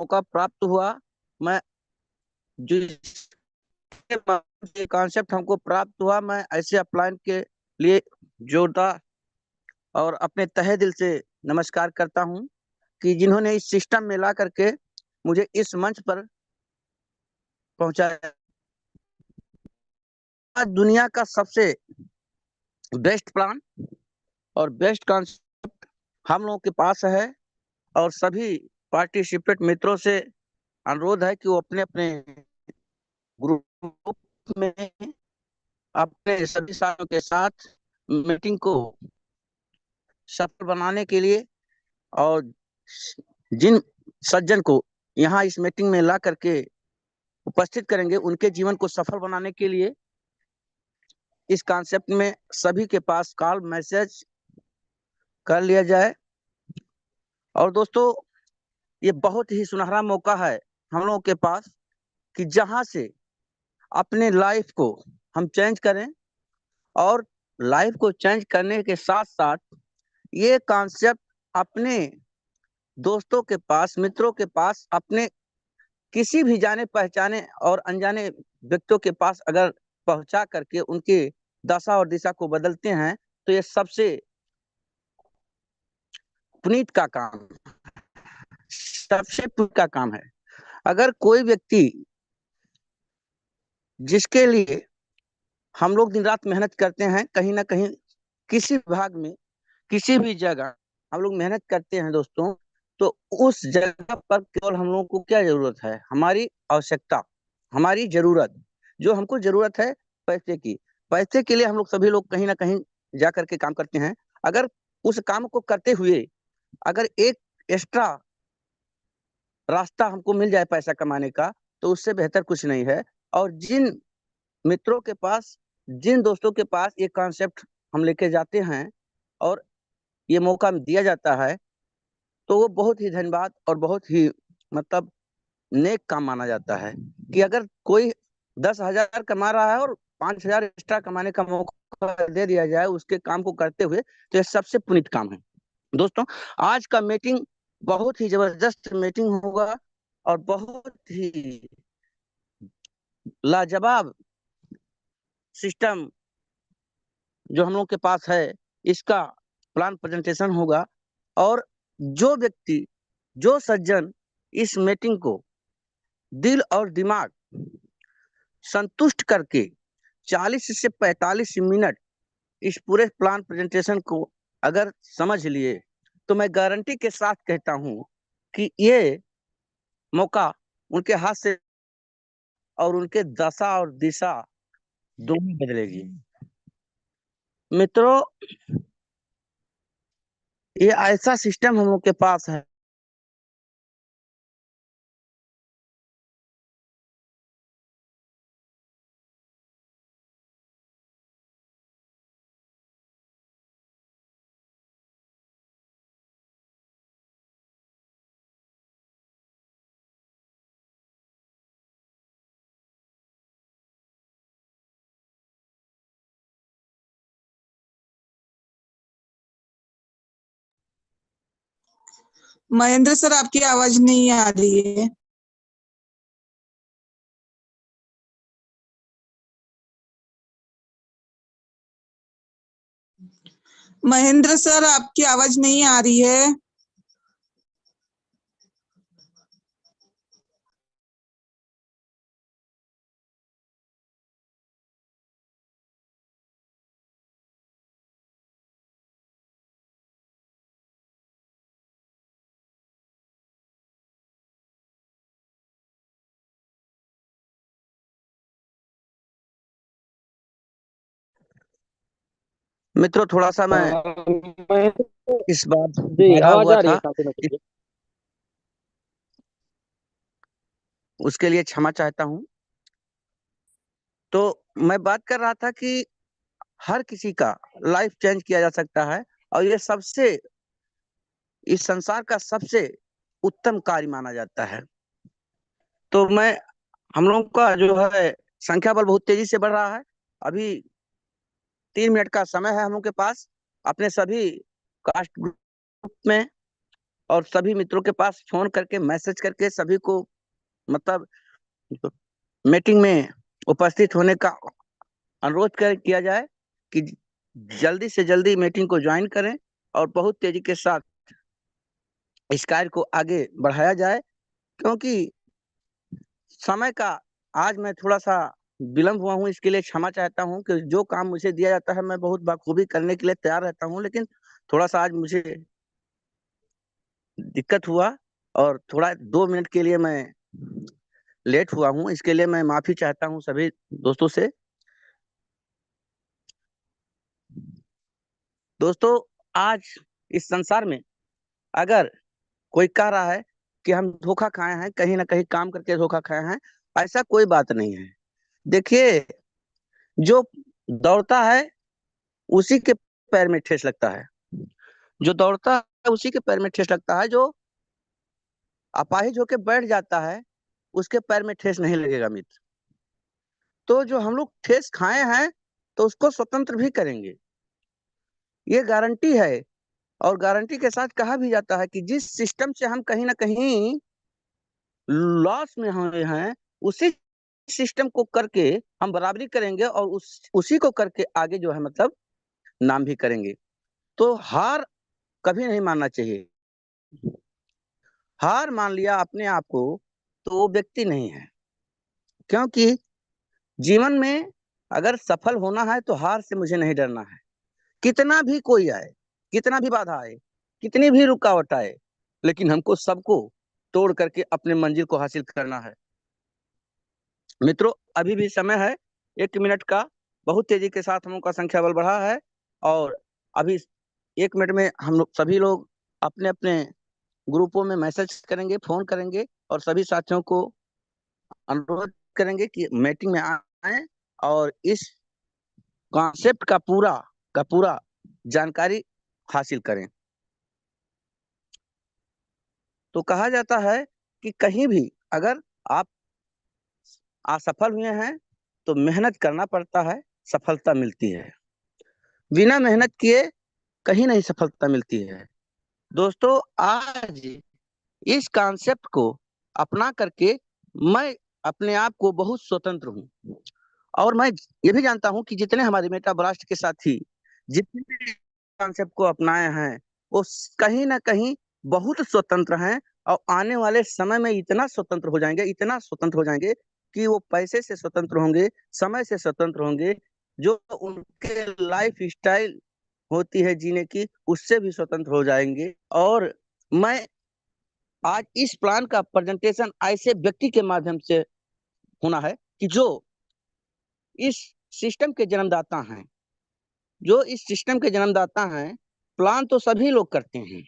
मौका प्राप्त हुआ। मैं जिस कॉन्सेप्ट हमको प्राप्त हुआ, मैं ऐसे अपलाइन के लिए जोरदार और अपने तहे दिल से नमस्कार करता हूं कि जिन्होंने इस सिस्टम में ला करके मुझे इस मंच पर पहुंचाया। आज दुनिया का सबसे बेस्ट प्लान और बेस्ट कॉन्सेप्ट हम लोगों के पास है, और सभी पार्टिसिपेट मित्रों से अनुरोध है कि वो अपने अपने ग्रुप में अपने सभी साथियों के साथ मीटिंग को सफल बनाने के लिए, और जिन सज्जन को यहाँ इस मीटिंग में ला करके उपस्थित करेंगे उनके जीवन को सफल बनाने के लिए इस कॉन्सेप्ट में सभी के पास कॉल मैसेज कर लिया जाए। और दोस्तों, ये बहुत ही सुनहरा मौका है हम लोगों के पास कि जहां से अपने लाइफ को हम चेंज करें, और लाइफ को चेंज करने के साथ साथ ये कॉन्सेप्ट अपने दोस्तों के पास, मित्रों के पास, अपने किसी भी जाने पहचाने और अनजाने व्यक्तियों के पास अगर पहुंचा करके उनकी दशा और दिशा को बदलते हैं, तो ये सबसे पुनीत का काम, सबसे पुण्य का काम है। अगर कोई व्यक्ति जिसके लिए हम लोग दिन रात मेहनत करते हैं, कहीं ना कहीं किसी विभाग में, किसी भी जगह हम लोग मेहनत करते हैं दोस्तों, तो उस जगह पर केवल हम लोगों को क्या जरूरत है, हमारी आवश्यकता, हमारी जरूरत, जो हमको जरूरत है पैसे की, पैसे के लिए हम लोग सभी लोग कहीं ना कहीं जा करके काम करते हैं। अगर उस काम को करते हुए अगर एक एक्स्ट्रा रास्ता हमको मिल जाए पैसा कमाने का, तो उससे बेहतर कुछ नहीं है। और जिन मित्रों के पास, जिन दोस्तों के पास ये कॉन्सेप्ट हम लेके जाते हैं और ये मौका दिया जाता है, तो वो बहुत ही धन्यवाद और बहुत ही मतलब नेक काम माना जाता है कि अगर कोई 10,000 कमा रहा है और 5,000 एक्स्ट्रा कमाने का मौका दे दिया जाए उसके काम को करते हुए, तो ये सबसे पुनीत काम है। दोस्तों, आज का मीटिंग बहुत ही जबरदस्त मीटिंग होगा, और बहुत ही लाजवाब सिस्टम जो हम लोग के पास है, इसका प्लान प्रेजेंटेशन होगा। और जो व्यक्ति, जो सज्जन इस मीटिंग को दिल और दिमाग संतुष्ट करके 40 से 45 मिनट इस पूरे प्लान प्रेजेंटेशन को अगर समझ लिए, तो मैं गारंटी के साथ कहता हूं कि ये मौका उनके हाथ से और उनके दशा और दिशा दोनों बदलेगी। मित्रों, ये ऐसा सिस्टम हम लोग के पास है। महेंद्र सर, आपकी आवाज नहीं आ रही है। महेंद्र सर, आपकी आवाज नहीं आ रही है। मित्रों, थोड़ा सा मैं मैं इस बार जी बाधा आवाज हुआ आ रही है था, काफी में। उसके लिए क्षमा चाहता हूं। तो मैं बात कर रहा था कि हर किसी का लाइफ चेंज किया जा सकता है, और ये सबसे, इस संसार का सबसे उत्तम कार्य माना जाता है। तो मैं, हम लोग का जो है संख्या बल बहुत तेजी से बढ़ रहा है। अभी 3 मिनट का समय है हम लोग के पास अपने सभी कास्ट ग्रुप में और सभी मित्रों के पास फोन करके मैसेज करके सभी को मतलब मीटिंग में उपस्थित होने का अनुरोध किया जाए कि जल्दी से जल्दी मीटिंग को ज्वाइन करें और बहुत तेजी के साथ इस कार्य को आगे बढ़ाया जाए, क्योंकि समय का आज मैं थोड़ा सा विलम्ब हुआ हूँ, इसके लिए क्षमा चाहता हूँ कि जो काम मुझे दिया जाता है मैं बहुत बखूबी करने के लिए तैयार रहता हूँ, लेकिन थोड़ा सा आज मुझे दिक्कत हुआ और थोड़ा 2 मिनट के लिए मैं लेट हुआ हूँ, इसके लिए मैं माफी चाहता हूँ सभी दोस्तों से। दोस्तों, आज इस संसार में अगर कोई कह रहा है कि हम धोखा खाए हैं, कहीं ना कहीं काम करके धोखा खाए हैं, ऐसा कोई बात नहीं है। देखिए, जो दौड़ता है उसी के पैर में ठेस लगता है, जो दौड़ता है उसी के पैर में ठेस लगता है, जो अपाहिज होके बैठ जाता है उसके पैर में ठेस नहीं लगेगा मित्र। तो जो हम लोग ठेस खाए हैं तो उसको स्वतंत्र भी करेंगे, ये गारंटी है। और गारंटी के साथ कहा भी जाता है कि जिस सिस्टम से हम कहीं ना कहीं लॉस में हुए हैं, उसी सिस्टम को करके हम बराबरी करेंगे और उसी को करके आगे जो है मतलब नाम भी करेंगे। तो हार कभी नहीं मानना चाहिए। हार मान लिया अपने आप को तो वो व्यक्ति नहीं है, क्योंकि जीवन में अगर सफल होना है तो हार से मुझे नहीं डरना है। कितना भी कोई आए, कितना भी बाधा आए, कितनी भी रुकावट आए, लेकिन हमको सबको तोड़ करके अपने मंजिल को हासिल करना है। मित्रों, अभी भी समय है 1 मिनट का, बहुत तेजी के साथ हम लोग का संख्या बल बढ़ा है और अभी 1 मिनट में हम लोग सभी लोग अपने अपने ग्रुपों में मैसेज करेंगे, फोन करेंगे और सभी साथियों को अनुरोध करेंगे कि मीटिंग में आए और इस कॉन्सेप्ट का पूरा जानकारी हासिल करें। तो कहा जाता है कि कहीं भी अगर आप असफल हुए हैं तो मेहनत करना पड़ता है, सफलता मिलती है। बिना मेहनत किए कहीं नहीं सफलता मिलती है। दोस्तों, आज इस कॉन्सेप्ट को अपना करके मैं अपने आप को बहुत स्वतंत्र हूँ और मैं ये भी जानता हूँ कि जितने हमारे मेटा ब्लास्ट के साथी जितने कॉन्सेप्ट को अपनाए हैं वो कहीं ना कहीं बहुत स्वतंत्र हैं और आने वाले समय में इतना स्वतंत्र हो जाएंगे, इतना स्वतंत्र हो जाएंगे कि वो पैसे से स्वतंत्र होंगे, समय से स्वतंत्र होंगे, जो उनके लाइफ स्टाइल होती है जीने की उससे भी स्वतंत्र हो जाएंगे। और मैं आज इस प्लान का प्रेजेंटेशन ऐसे व्यक्ति के माध्यम से होना है कि जो इस सिस्टम के जन्मदाता हैं, जो इस सिस्टम के जन्मदाता हैं। प्लान तो सभी लोग करते हैं,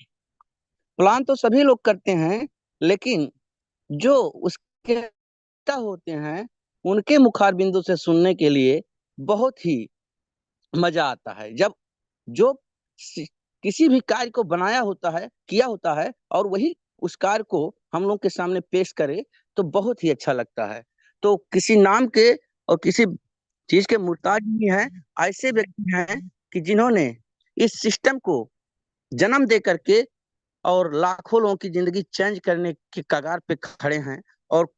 प्लान तो सभी लोग करते हैं, लेकिन जो उसके नेता होते हैं उनके मुखार बिंदु से सुनने के लिए बहुत ही मजा आता है। जब जो किसी भी कार्य को बनाया होता है, किया होता है और वही उस कार्य को हम लोग के सामने पेश करे तो बहुत ही अच्छा लगता है। तो किसी नाम के और किसी चीज के मुहताज नहीं है, ऐसे व्यक्ति हैं कि जिन्होंने इस सिस्टम को जन्म दे करके और लाखों लोगों की जिंदगी चेंज करने के कगार पे खड़े हैं और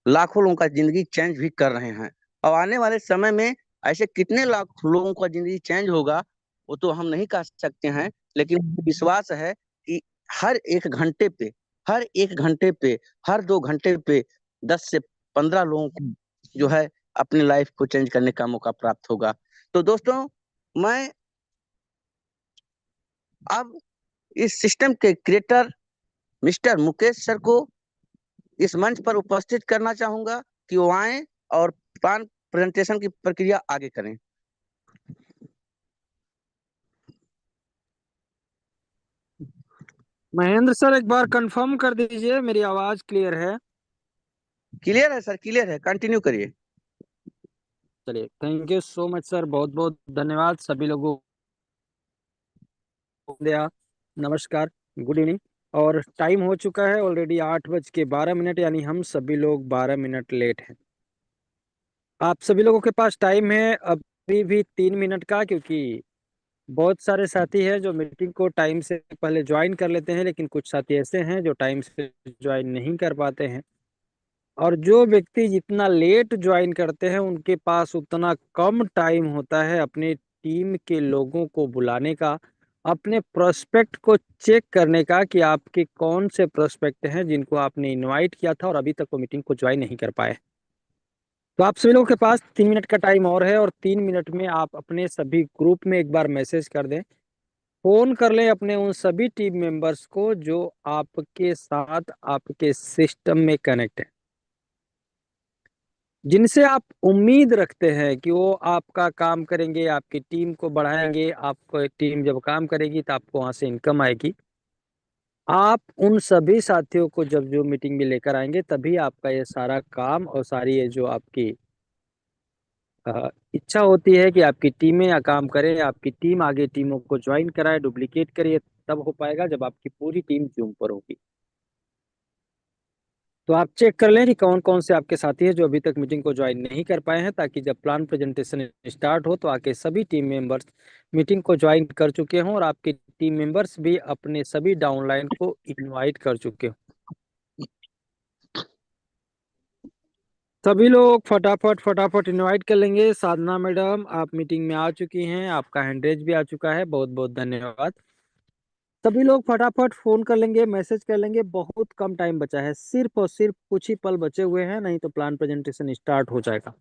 लाखों लोगों का जिंदगी चेंज भी कर रहे हैं। और आने वाले समय में ऐसे कितने लाख लोगों का जिंदगी चेंज होगा वो तो हम नहीं कह सकते हैं, लेकिन मुझे विश्वास है कि हर एक घंटे पे हर एक घंटे पे हर 2 घंटे पे 10 से 15 लोगों को जो है अपनी लाइफ को चेंज करने का मौका प्राप्त होगा। तो दोस्तों, मैं अब इस सिस्टम के क्रिएटर मिस्टर मुकेश सर को इस मंच पर उपस्थित करना चाहूंगा कि वो आए और प्लान प्रेजेंटेशन की प्रक्रिया आगे करें। महेंद्र सर, एक बार कंफर्म कर दीजिए मेरी आवाज क्लियर है? क्लियर है सर, क्लियर है, कंटिन्यू करिए। चलिए, thank you so much sir, बहुत बहुत धन्यवाद सभी लोगों को दिया। नमस्कार, गुड इवनिंग। और टाइम हो चुका है ऑलरेडी 8:12, यानी हम सभी लोग 12 मिनट लेट हैं। आप सभी लोगों के पास टाइम है अभी भी 3 मिनट का, क्योंकि बहुत सारे साथी हैं जो मीटिंग को टाइम से पहले ज्वाइन कर लेते हैं, लेकिन कुछ साथी ऐसे हैं जो टाइम से ज्वाइन नहीं कर पाते हैं। और जो व्यक्ति जितना लेट ज्वाइन करते हैं उनके पास उतना कम टाइम होता है अपने टीम के लोगों को बुलाने का, अपने प्रोस्पेक्ट को चेक करने का कि आपके कौन से प्रोस्पेक्ट हैं जिनको आपने इनवाइट किया था और अभी तक वो मीटिंग को ज्वाइन नहीं कर पाए। तो आप सभी लोगों के पास 3 मिनट का टाइम और है, और 3 मिनट में आप अपने सभी ग्रुप में एक बार मैसेज कर दें, फोन कर लें अपने उन सभी टीम मेंबर्स को जो आपके साथ आपके सिस्टम में कनेक्ट है, जिनसे आप उम्मीद रखते हैं कि वो आपका काम करेंगे, आपकी टीम को बढ़ाएंगे। आपको टीम जब काम करेगी तो आपको वहां से इनकम आएगी। आप उन सभी साथियों को जब जो मीटिंग में लेकर आएंगे तभी आपका ये सारा काम और सारी ये जो आपकी इच्छा होती है कि आपकी टीमें या काम करें, आपकी टीम आगे टीमों को ज्वाइन कराए, डुप्लीकेट करे, तब हो पाएगा जब आपकी पूरी टीम जूम पर होगी। तो आप चेक कर लें कि कौन कौन से आपके साथी हैं जो अभी तक मीटिंग को ज्वाइन नहीं कर पाए हैं, ताकि जब प्लान प्रेजेंटेशन स्टार्ट हो तो आके सभी टीम मेंबर्स मीटिंग को ज्वाइन कर चुके हों और आपके टीम मेंबर्स भी अपने सभी डाउनलाइन को इनवाइट कर चुके हों। सभी लोग फटाफट फटाफट इनवाइट कर लेंगे। साधना मैडम आप मीटिंग में आ चुकी हैं, आपका हैंड रेज भी आ चुका है, बहुत बहुत धन्यवाद। सभी लोग फटाफट फोन कर लेंगे, मैसेज कर लेंगे, बहुत कम टाइम बचा है, सिर्फ और सिर्फ कुछ ही पल बचे हुए हैं, नहीं तो प्लान प्रेजेंटेशन स्टार्ट हो जाएगा।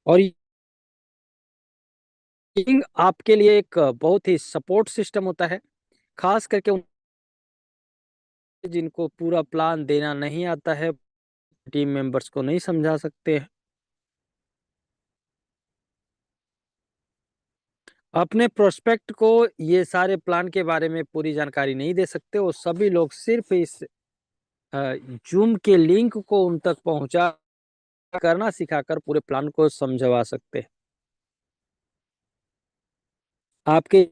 और मीटिंग आपके लिए एक बहुत ही सपोर्ट सिस्टम होता है, खास करके उन जिनको पूरा प्लान देना नहीं आता है, टीम मेंबर्स को नहीं समझा सकते हैं। अपने प्रोस्पेक्ट को ये सारे प्लान के बारे में पूरी जानकारी नहीं दे सकते, वो सभी लोग सिर्फ इस जूम के लिंक को उन तक पहुंचा करना सिखाकर पूरे प्लान को समझवा सकते हैं। आपके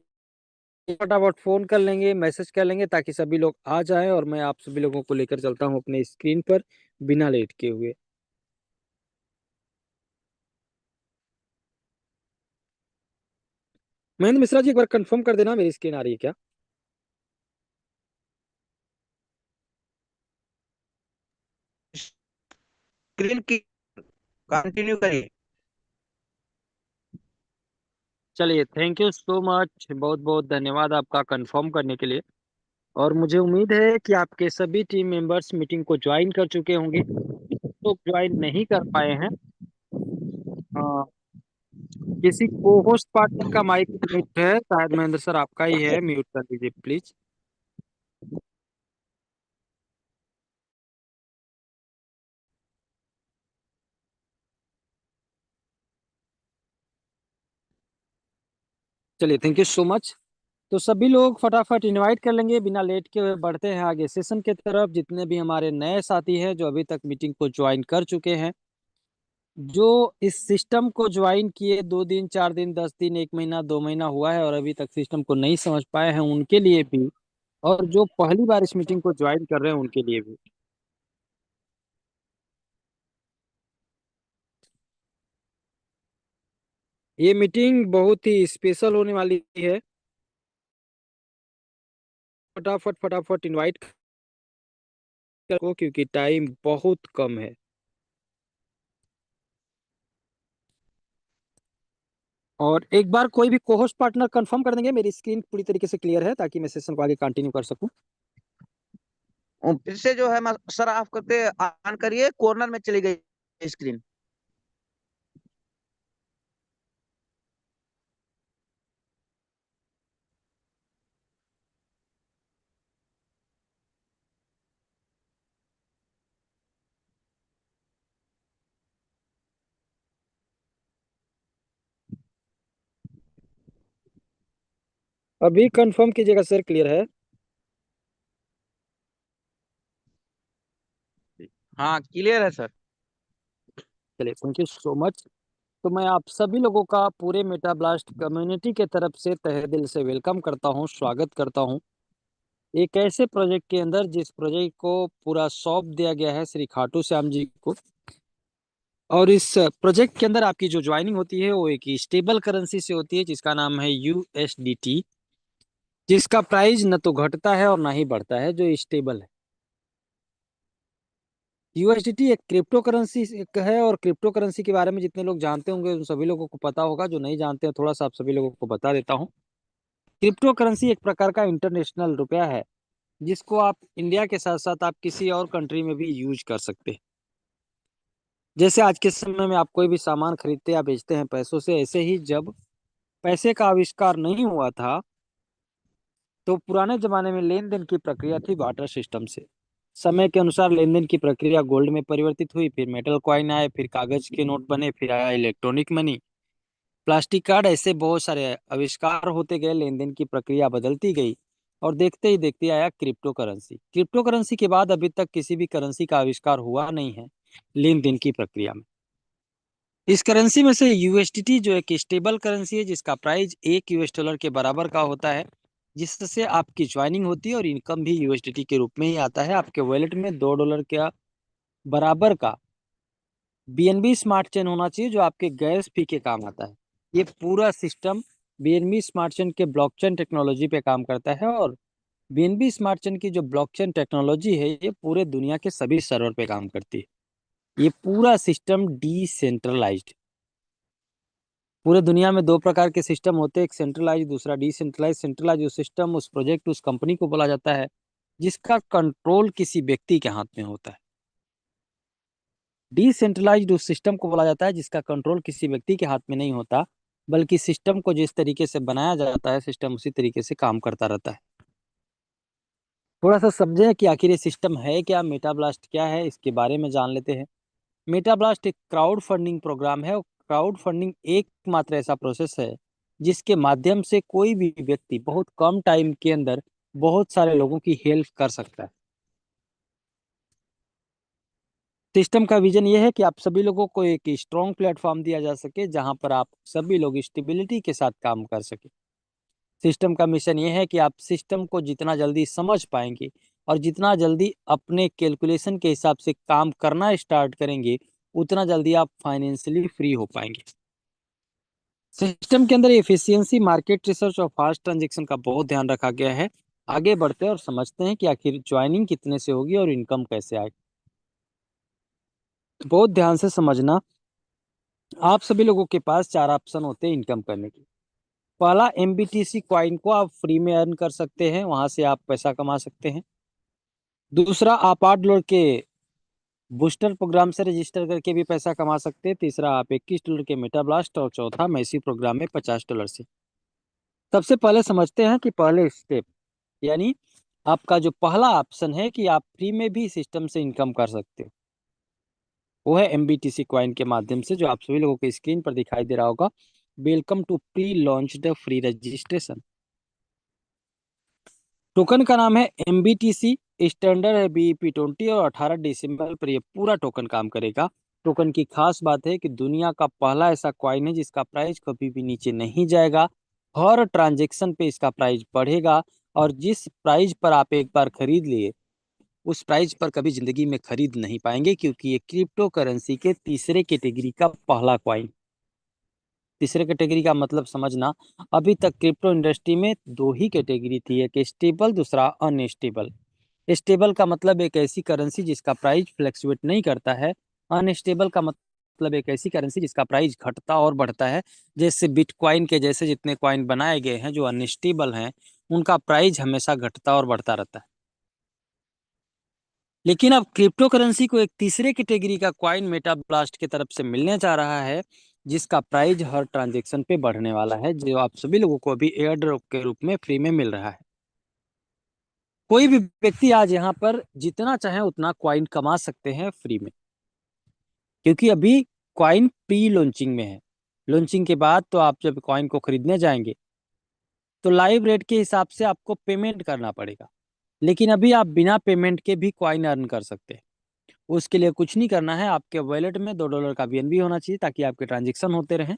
फटाफट फोन कर लेंगे, मैसेज कर लेंगे, ताकि सभी लोग आ जाएं और मैं आप सभी लोगों को लेकर चलता हूं अपने स्क्रीन पर बिना लेट के हुए। महेंद्र मिश्रा जी एक बार कंफर्म कर देना मेरी स्क्रीन आ रही है क्या? स्क्रीन की कंटिन्यू करिए। चलिए, थैंक यू सो मच, बहुत बहुत धन्यवाद आपका कंफर्म करने के लिए। और मुझे उम्मीद है कि आपके सभी टीम मेंबर्स मीटिंग को ज्वाइन कर चुके होंगे। तो ज्वाइन नहीं कर पाए हैं, अ, किसी को होस्ट पार्टनर का माइक म्यूट है, शायद महेंद्र सर आपका ही है, म्यूट कर दीजिए प्लीज। चलिए, थैंक यू सो मच। तो सभी लोग फटाफट इनवाइट कर लेंगे, बिना लेट के बढ़ते हैं आगे सेशन के तरफ। जितने भी हमारे नए साथी हैं जो अभी तक मीटिंग को ज्वाइन कर चुके हैं, जो इस सिस्टम को ज्वाइन किए 2 दिन 4 दिन 10 दिन 1 महीना 2 महीना हुआ है और अभी तक सिस्टम को नहीं समझ पाए हैं, उनके लिए भी, और जो पहली बार इस मीटिंग को ज्वाइन कर रहे हैं उनके लिए भी। ये मीटिंग बहुत ही स्पेशल होने वाली है। फटाफट फटाफट इनवाइट करो क्योंकि टाइम बहुत कम है। और एक बार कोई भी कोहोस्ट पार्टनर कंफर्म कर देंगे, मेरी स्क्रीन पूरी तरीके से क्लियर है ताकि मैं सेशन को आगे कंटिन्यू कर सकूं। फिर से जो है सर ऑफ करके ऑन करिए, कॉर्नर में चली गई स्क्रीन। अभी कंफर्म कीजिएगा सर, क्लियर है? हाँ क्लियर है सर। चलिए, थैंक यू सो मच। तो मैं आप सभी लोगों का पूरे मेटा ब्लास्ट कम्युनिटी के तरफ से तहे दिल से वेलकम करता हूं, स्वागत करता हूं एक ऐसे प्रोजेक्ट के अंदर जिस प्रोजेक्ट को पूरा सौंप दिया गया है श्री खाटू श्याम जी को। और इस प्रोजेक्ट के अंदर आपकी जो ज्वाइनिंग होती है वो एक स्टेबल करेंसी से होती है जिसका नाम है USDT, जिसका प्राइस न तो घटता है और ना ही बढ़ता है, जो स्टेबल है। USDT एक क्रिप्टो करेंसी है, और क्रिप्टो करेंसी के बारे में जितने लोग जानते होंगे उन सभी लोगों को पता होगा, जो नहीं जानते हैं थोड़ा सा आप सभी लोगों को बता देता हूँ। क्रिप्टो करेंसी एक प्रकार का इंटरनेशनल रुपया है, जिसको आप इंडिया के साथ साथ आप किसी और कंट्री में भी यूज कर सकते हैं। जैसे आज के समय में आप कोई भी सामान खरीदते या बेचते हैं पैसों से, ऐसे ही जब पैसे का आविष्कार नहीं हुआ था तो पुराने जमाने में लेन देन की प्रक्रिया थी बार्टर सिस्टम से। समय के अनुसार लेन देन की प्रक्रिया गोल्ड में परिवर्तित हुई, फिर मेटल कॉइन आए, फिर कागज के नोट बने, फिर आया इलेक्ट्रॉनिक मनी, प्लास्टिक कार्ड, ऐसे बहुत सारे आविष्कार होते गए, लेन देन की प्रक्रिया बदलती गई और देखते ही देखते आया क्रिप्टो करेंसी। क्रिप्टो करेंसी के बाद अभी तक किसी भी करेंसी का आविष्कार हुआ नहीं है लेन देन की प्रक्रिया में। इस करेंसी में से USDT जो एक स्टेबल करेंसी है, जिसका प्राइस $1 के बराबर का होता है, जिससे आपकी ज्वाइनिंग होती है और इनकम भी USDT के रूप में ही आता है। आपके वॉलेट में $2 के बराबर का BNB स्मार्ट चेन होना चाहिए, जो आपके गैस फी के काम आता है। ये पूरा सिस्टम BNB स्मार्ट चेन के ब्लॉकचेन टेक्नोलॉजी पे काम करता है, और BNB स्मार्ट चेन की जो ब्लॉकचेन टेक्नोलॉजी है ये पूरे दुनिया के सभी सर्वर पे काम करती है। ये पूरा सिस्टम डिसेंट्रलाइज्ड। पूरे दुनिया में दो प्रकार के सिस्टम होते हैं, एक सेंट्रलाइज, दूसरा डिसेंट्रलाइज। सेंट्रलाइज जो सिस्टम, उस प्रोजेक्ट, उस कंपनी को बोला जाता है जिसका कंट्रोल किसी व्यक्ति के हाथ में होता है। डिसेंट्रलाइज्ड उस सिस्टम को बोला जाता है जिसका कंट्रोल किसी व्यक्ति के हाथ में नहीं होता, बल्कि सिस्टम को जिस तरीके से बनाया जाता है सिस्टम उसी तरीके से काम करता रहता है। थोड़ा सा समझें कि आखिर ये सिस्टम है क्या, मेटाब्लास्ट क्या है, इसके बारे में जान लेते हैं। मेटाब्लास्ट एक क्राउड फंडिंग प्रोग्राम है। क्राउड फंडिंग एकमात्र ऐसा प्रोसेस है जिसके माध्यम से कोई भी व्यक्ति बहुत कम टाइम के अंदर बहुत सारे लोगों की हेल्प कर सकता है। सिस्टम का विजन ये है कि आप सभी लोगों को एक स्ट्रॉन्ग प्लेटफॉर्म दिया जा सके जहां पर आप सभी लोग स्टेबिलिटी के साथ काम कर सके। सिस्टम का मिशन ये है कि आप सिस्टम को जितना जल्दी समझ पाएंगे और जितना जल्दी अपने कैलकुलेशन के हिसाब से काम करना स्टार्ट करेंगे, उतना जल्दी आप फाइनेंशियली फ्री हो पाएंगे। सिस्टम के अंदर एफिशिएंसी, मार्केट रिसर्च और फास्ट ट्रांजैक्शन का बहुत ध्यान रखा गया है। आगे बढ़ते हैं और समझते हैं कि आखिर ज्वाइनिंग कितने से होगी और इनकम कैसे आएगी। बहुत ध्यान से समझना, आप सभी लोगों के पास चार ऑप्शन होते हैं इनकम करने की। पहला, MBTC कॉइन को आप फ्री में अर्न कर सकते हैं, वहां से आप पैसा कमा सकते हैं। दूसरा, आप $8 के बूस्टर प्रोग्राम से रजिस्टर करके भी पैसा कमा सकते हैं। तीसरा, आप $21 के मेटाब्लास्ट, और चौथा, मैसी प्रोग्राम में $50 से। सबसे पहले समझते हैं कि पहले स्टेप, यानी आपका जो पहला ऑप्शन है कि आप फ्री में भी सिस्टम से इनकम कर सकते हो, वो है MBTC कॉइन के माध्यम से, जो आप सभी लोगों के स्क्रीन पर दिखाई दे रहा होगा। Welcome to pre launched free registration. Token का नाम है MBTC, स्टैंडर्ड है BEP20, और 18 दिसंबर पर ये पूरा टोकन काम करेगा। टोकन की खास बात है कि दुनिया का पहला ऐसा कॉइन है जिसका प्राइस कभी भी नीचे नहीं जाएगा। हर ट्रांजैक्शन पे इसका प्राइस बढ़ेगा, और जिस प्राइस पर आप एक बार खरीद लिए उस प्राइस पर कभी जिंदगी में खरीद नहीं पाएंगे, क्योंकि ये क्रिप्टो करेंसी के तीसरे कैटेगरी का पहला कॉइन। तीसरे कैटेगरी का मतलब समझना, अभी तक क्रिप्टो इंडस्ट्री में दो ही कैटेगरी थी, एक स्टेबल, दूसरा अनस्टेबल। स्टेबल का मतलब एक ऐसी करेंसी जिसका प्राइस फ्लक्चुएट नहीं करता है। अनस्टेबल का मतलब एक ऐसी करेंसी जिसका प्राइस घटता और बढ़ता है। जैसे बिटकॉइन के जैसे जितने कॉइन बनाए गए हैं जो अनस्टेबल हैं, उनका प्राइस हमेशा घटता और बढ़ता रहता है। लेकिन अब क्रिप्टो करेंसी को एक तीसरे कैटेगरी का कॉइन मेटाब्लास्ट की तरफ से मिलने जा रहा है, जिसका प्राइस हर ट्रांजैक्शन पे बढ़ने वाला है, जो आप सभी लोगों को अभी एयर ड्रॉप के रूप में फ्री में मिल रहा है। कोई भी व्यक्ति आज यहाँ पर जितना चाहे उतना कॉइन कमा सकते हैं फ्री में, क्योंकि अभी कॉइन प्री लॉन्चिंग में है। लॉन्चिंग के बाद तो आप जब कॉइन को खरीदने जाएंगे तो लाइव रेट के हिसाब से आपको पेमेंट करना पड़ेगा, लेकिन अभी आप बिना पेमेंट के भी कॉइन अर्न कर सकते हैं। उसके लिए कुछ नहीं करना है, आपके वॉलेट में $2 का BNB होना चाहिए ताकि आपके ट्रांजेक्शन होते रहें।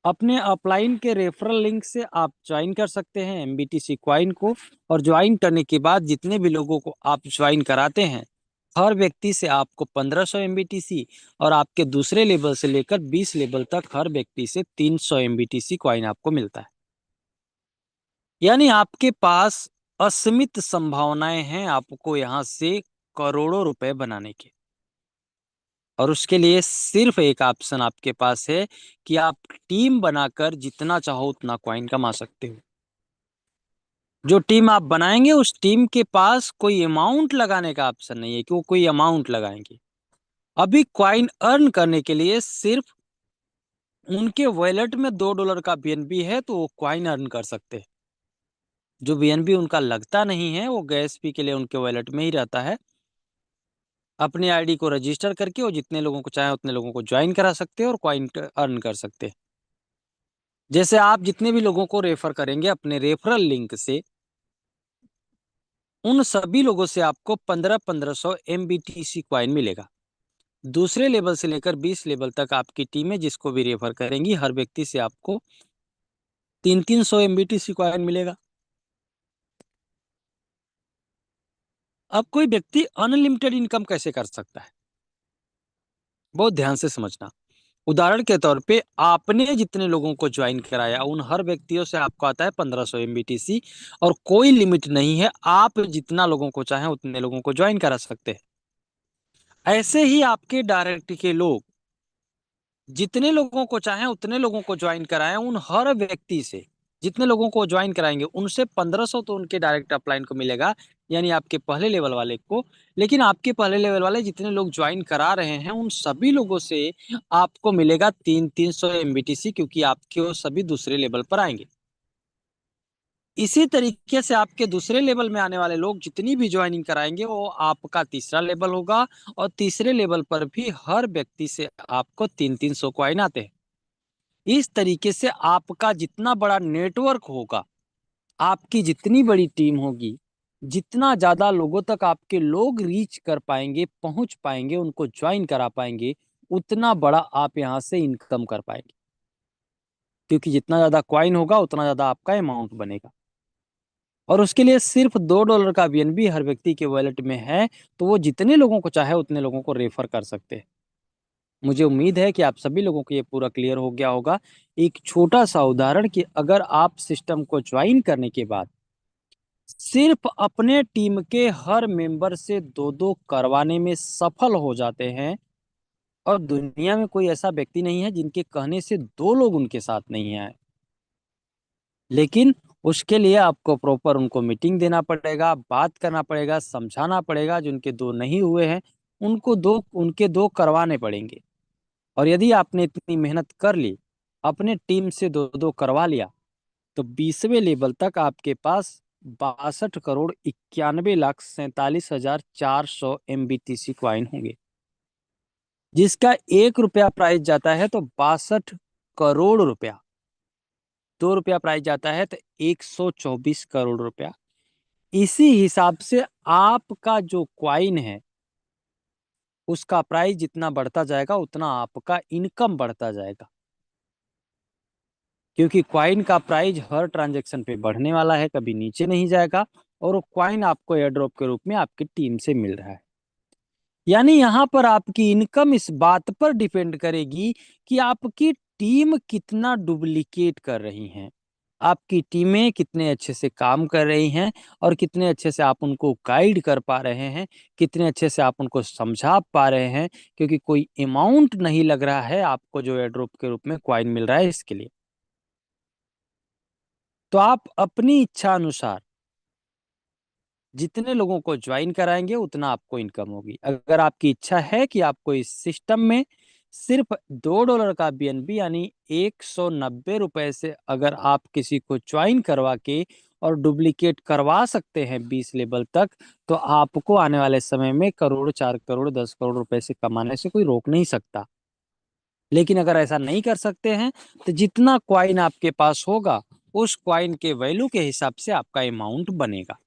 अपने अपलाइन के रेफरल लिंक से आप ज्वाइन कर सकते हैं MBTC कॉइन को, और ज्वाइन करने के बाद जितने भी लोगों को आप ज्वाइन कराते हैं हर व्यक्ति से आपको 1500 MBTC और आपके दूसरे लेवल से लेकर 20 लेवल तक हर व्यक्ति से 300 MBTC कॉइन आपको मिलता है। यानी आपके पास असीमित संभावनाएं हैं आपको यहां से करोड़ों रुपए बनाने के। और उसके लिए सिर्फ एक ऑप्शन आपके पास है कि आप टीम बनाकर जितना चाहो उतना कॉइन कमा सकते हो। जो टीम आप बनाएंगे उस टीम के पास कोई अमाउंट लगाने का ऑप्शन नहीं है कि वो कोई अमाउंट लगाएंगे। अभी कॉइन अर्न करने के लिए सिर्फ उनके वॉलेट में $2 का बीएनबी है तो वो कॉइन अर्न कर सकते हैं। जो बीएनबी उनका लगता नहीं है वो गैस फी के लिए उनके वॉलेट में ही रहता है। अपने आईडी को रजिस्टर करके वो जितने लोगों को चाहे उतने लोगों को ज्वाइन करा सकते हैं और कॉइन अर्न कर सकते हैं। जैसे आप जितने भी लोगों को रेफर करेंगे अपने रेफरल लिंक से, उन सभी लोगों से आपको 1500 MBTC कॉइन मिलेगा। दूसरे लेवल से लेकर 20 लेवल तक आपकी टीमें जिसको भी रेफर करेंगी हर व्यक्ति से आपको 300 MBTC कॉइन मिलेगा। अब कोई व्यक्ति अनलिमिटेड इनकम कैसे कर सकता है, बहुत ध्यान से समझना। उदाहरण के तौर पे आपने जितने लोगों को ज्वाइन कराया उन हर व्यक्तियों से आपको आता है 1500 MBTC और कोई लिमिट नहीं है, आप जितना लोगों को चाहें उतने लोगों को ज्वाइन करा सकते हैं। ऐसे ही आपके डायरेक्ट के लोग जितने लोगों को चाहें उतने लोगों को ज्वाइन कराएं, उन हर व्यक्ति से जितने लोगों को ज्वाइन कराएंगे उनसे 1500 तो उनके डायरेक्ट अपलाइन को मिलेगा, यानी आपके पहले लेवल वाले को। लेकिन आपके पहले लेवल वाले जितने लोग ज्वाइन करा रहे हैं उन सभी लोगों से आपको मिलेगा 300 MBTC, क्योंकि आपके वो सभी दूसरे लेवल पर आएंगे। इसी तरीके से आपके दूसरे लेवल में आने वाले लोग जितनी भी ज्वाइनिंग कराएंगे वो आपका तीसरा लेवल होगा और तीसरे लेवल पर भी हर व्यक्ति से आपको 300 कॉइन आते हैं। इस तरीके से आपका जितना बड़ा नेटवर्क होगा, आपकी जितनी बड़ी टीम होगी, जितना ज्यादा लोगों तक आपके लोग रीच कर पाएंगे, पहुंच पाएंगे, उनको ज्वाइन करा पाएंगे, उतना बड़ा आप यहां से इनकम कर पाएंगे। क्योंकि जितना ज्यादा कॉइन होगा उतना ज्यादा आपका अमाउंट बनेगा। और उसके लिए सिर्फ $2 का बीएनबी हर व्यक्ति के वॉलेट में है, तो वो जितने लोगों को चाहे उतने लोगों को रेफर कर सकते हैं। मुझे उम्मीद है कि आप सभी लोगों को ये पूरा क्लियर हो गया होगा। एक छोटा सा उदाहरण कि अगर आप सिस्टम को ज्वाइन करने के बाद सिर्फ अपने टीम के हर मेंबर से दो दो करवाने में सफल हो जाते हैं, और दुनिया में कोई ऐसा व्यक्ति नहीं है जिनके कहने से दो लोग उनके साथ नहीं आए, लेकिन उसके लिए आपको प्रॉपर उनको मीटिंग देना पड़ेगा, बात करना पड़ेगा, समझाना पड़ेगा। जिनके दो नहीं हुए हैं उनके दो करवाने पड़ेंगे। और यदि आपने इतनी मेहनत कर ली, अपने टीम से दो दो करवा लिया, तो 20वें लेवल तक आपके पास 62,91,47,400 MBTC क्वाइन होंगे, जिसका ₹1 प्राइस जाता है तो 62 करोड़ रुपया। ₹2 प्राइस जाता है तो 124 करोड़ रुपया। इसी हिसाब से आपका जो क्वाइन है उसका प्राइस जितना बढ़ता जाएगा उतना आपका इनकम बढ़ता जाएगा, क्योंकि क्वाइन का प्राइस हर ट्रांजैक्शन पे बढ़ने वाला है, कभी नीचे नहीं जाएगा। और वो क्वाइन आपको एयर ड्रॉप के रूप में आपकी टीम से मिल रहा है। यानी यहाँ पर आपकी इनकम इस बात पर डिपेंड करेगी कि आपकी टीम कितना डुप्लीकेट कर रही हैं, आपकी टीमें कितने अच्छे से काम कर रही हैं और कितने अच्छे से आप उनको गाइड कर पा रहे हैं, कितने अच्छे से आप उनको समझा पा रहे हैं। क्योंकि कोई अमाउंट नहीं लग रहा है आपको जो एयर ड्रॉप के रूप में क्वाइन मिल रहा है इसके लिए। तो आप अपनी इच्छा अनुसार जितने लोगों को ज्वाइन कराएंगे उतना आपको इनकम होगी। अगर आपकी इच्छा है कि आपको इस सिस्टम में सिर्फ $2 का बीएनबी यानी ₹190 से अगर आप किसी को ज्वाइन करवा के और डुप्लीकेट करवा सकते हैं 20 लेवल तक, तो आपको आने वाले समय में करोड़, 4 करोड़, 10 करोड़ रुपए से कमाने से कोई रोक नहीं सकता। लेकिन अगर ऐसा नहीं कर सकते हैं तो जितना क्वाइन आपके पास होगा उस क्वाइन के वैल्यू के हिसाब से आपका अमाउंट बनेगा।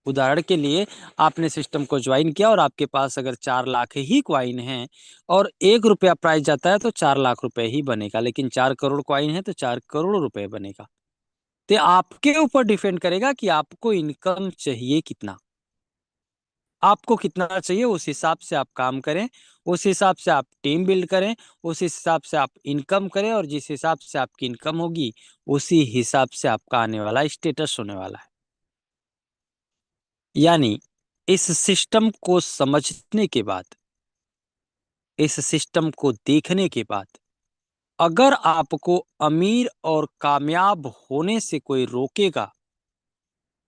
उदाहरण के लिए आपने सिस्टम को ज्वाइन किया और आपके पास अगर 4 लाख ही क्वाइन है और ₹1 प्राइस जाता है तो 4 लाख रुपए ही बनेगा। लेकिन 4 करोड़ क्वाइन है तो 4 करोड़ रुपए बनेगा। तो आपके ऊपर डिपेंड करेगा कि आपको इनकम चाहिए कितना। आपको कितना चाहिए उस हिसाब से आप काम करें, उस हिसाब से आप टीम बिल्ड करें, उस हिसाब से आप इनकम करें, और जिस हिसाब से आपकी इनकम होगी उसी हिसाब से आपका आने वाला स्टेटस होने वाला है। यानी इस सिस्टम को समझने के बाद, इस सिस्टम को देखने के बाद, अगर आपको अमीर और कामयाब होने से कोई रोकेगा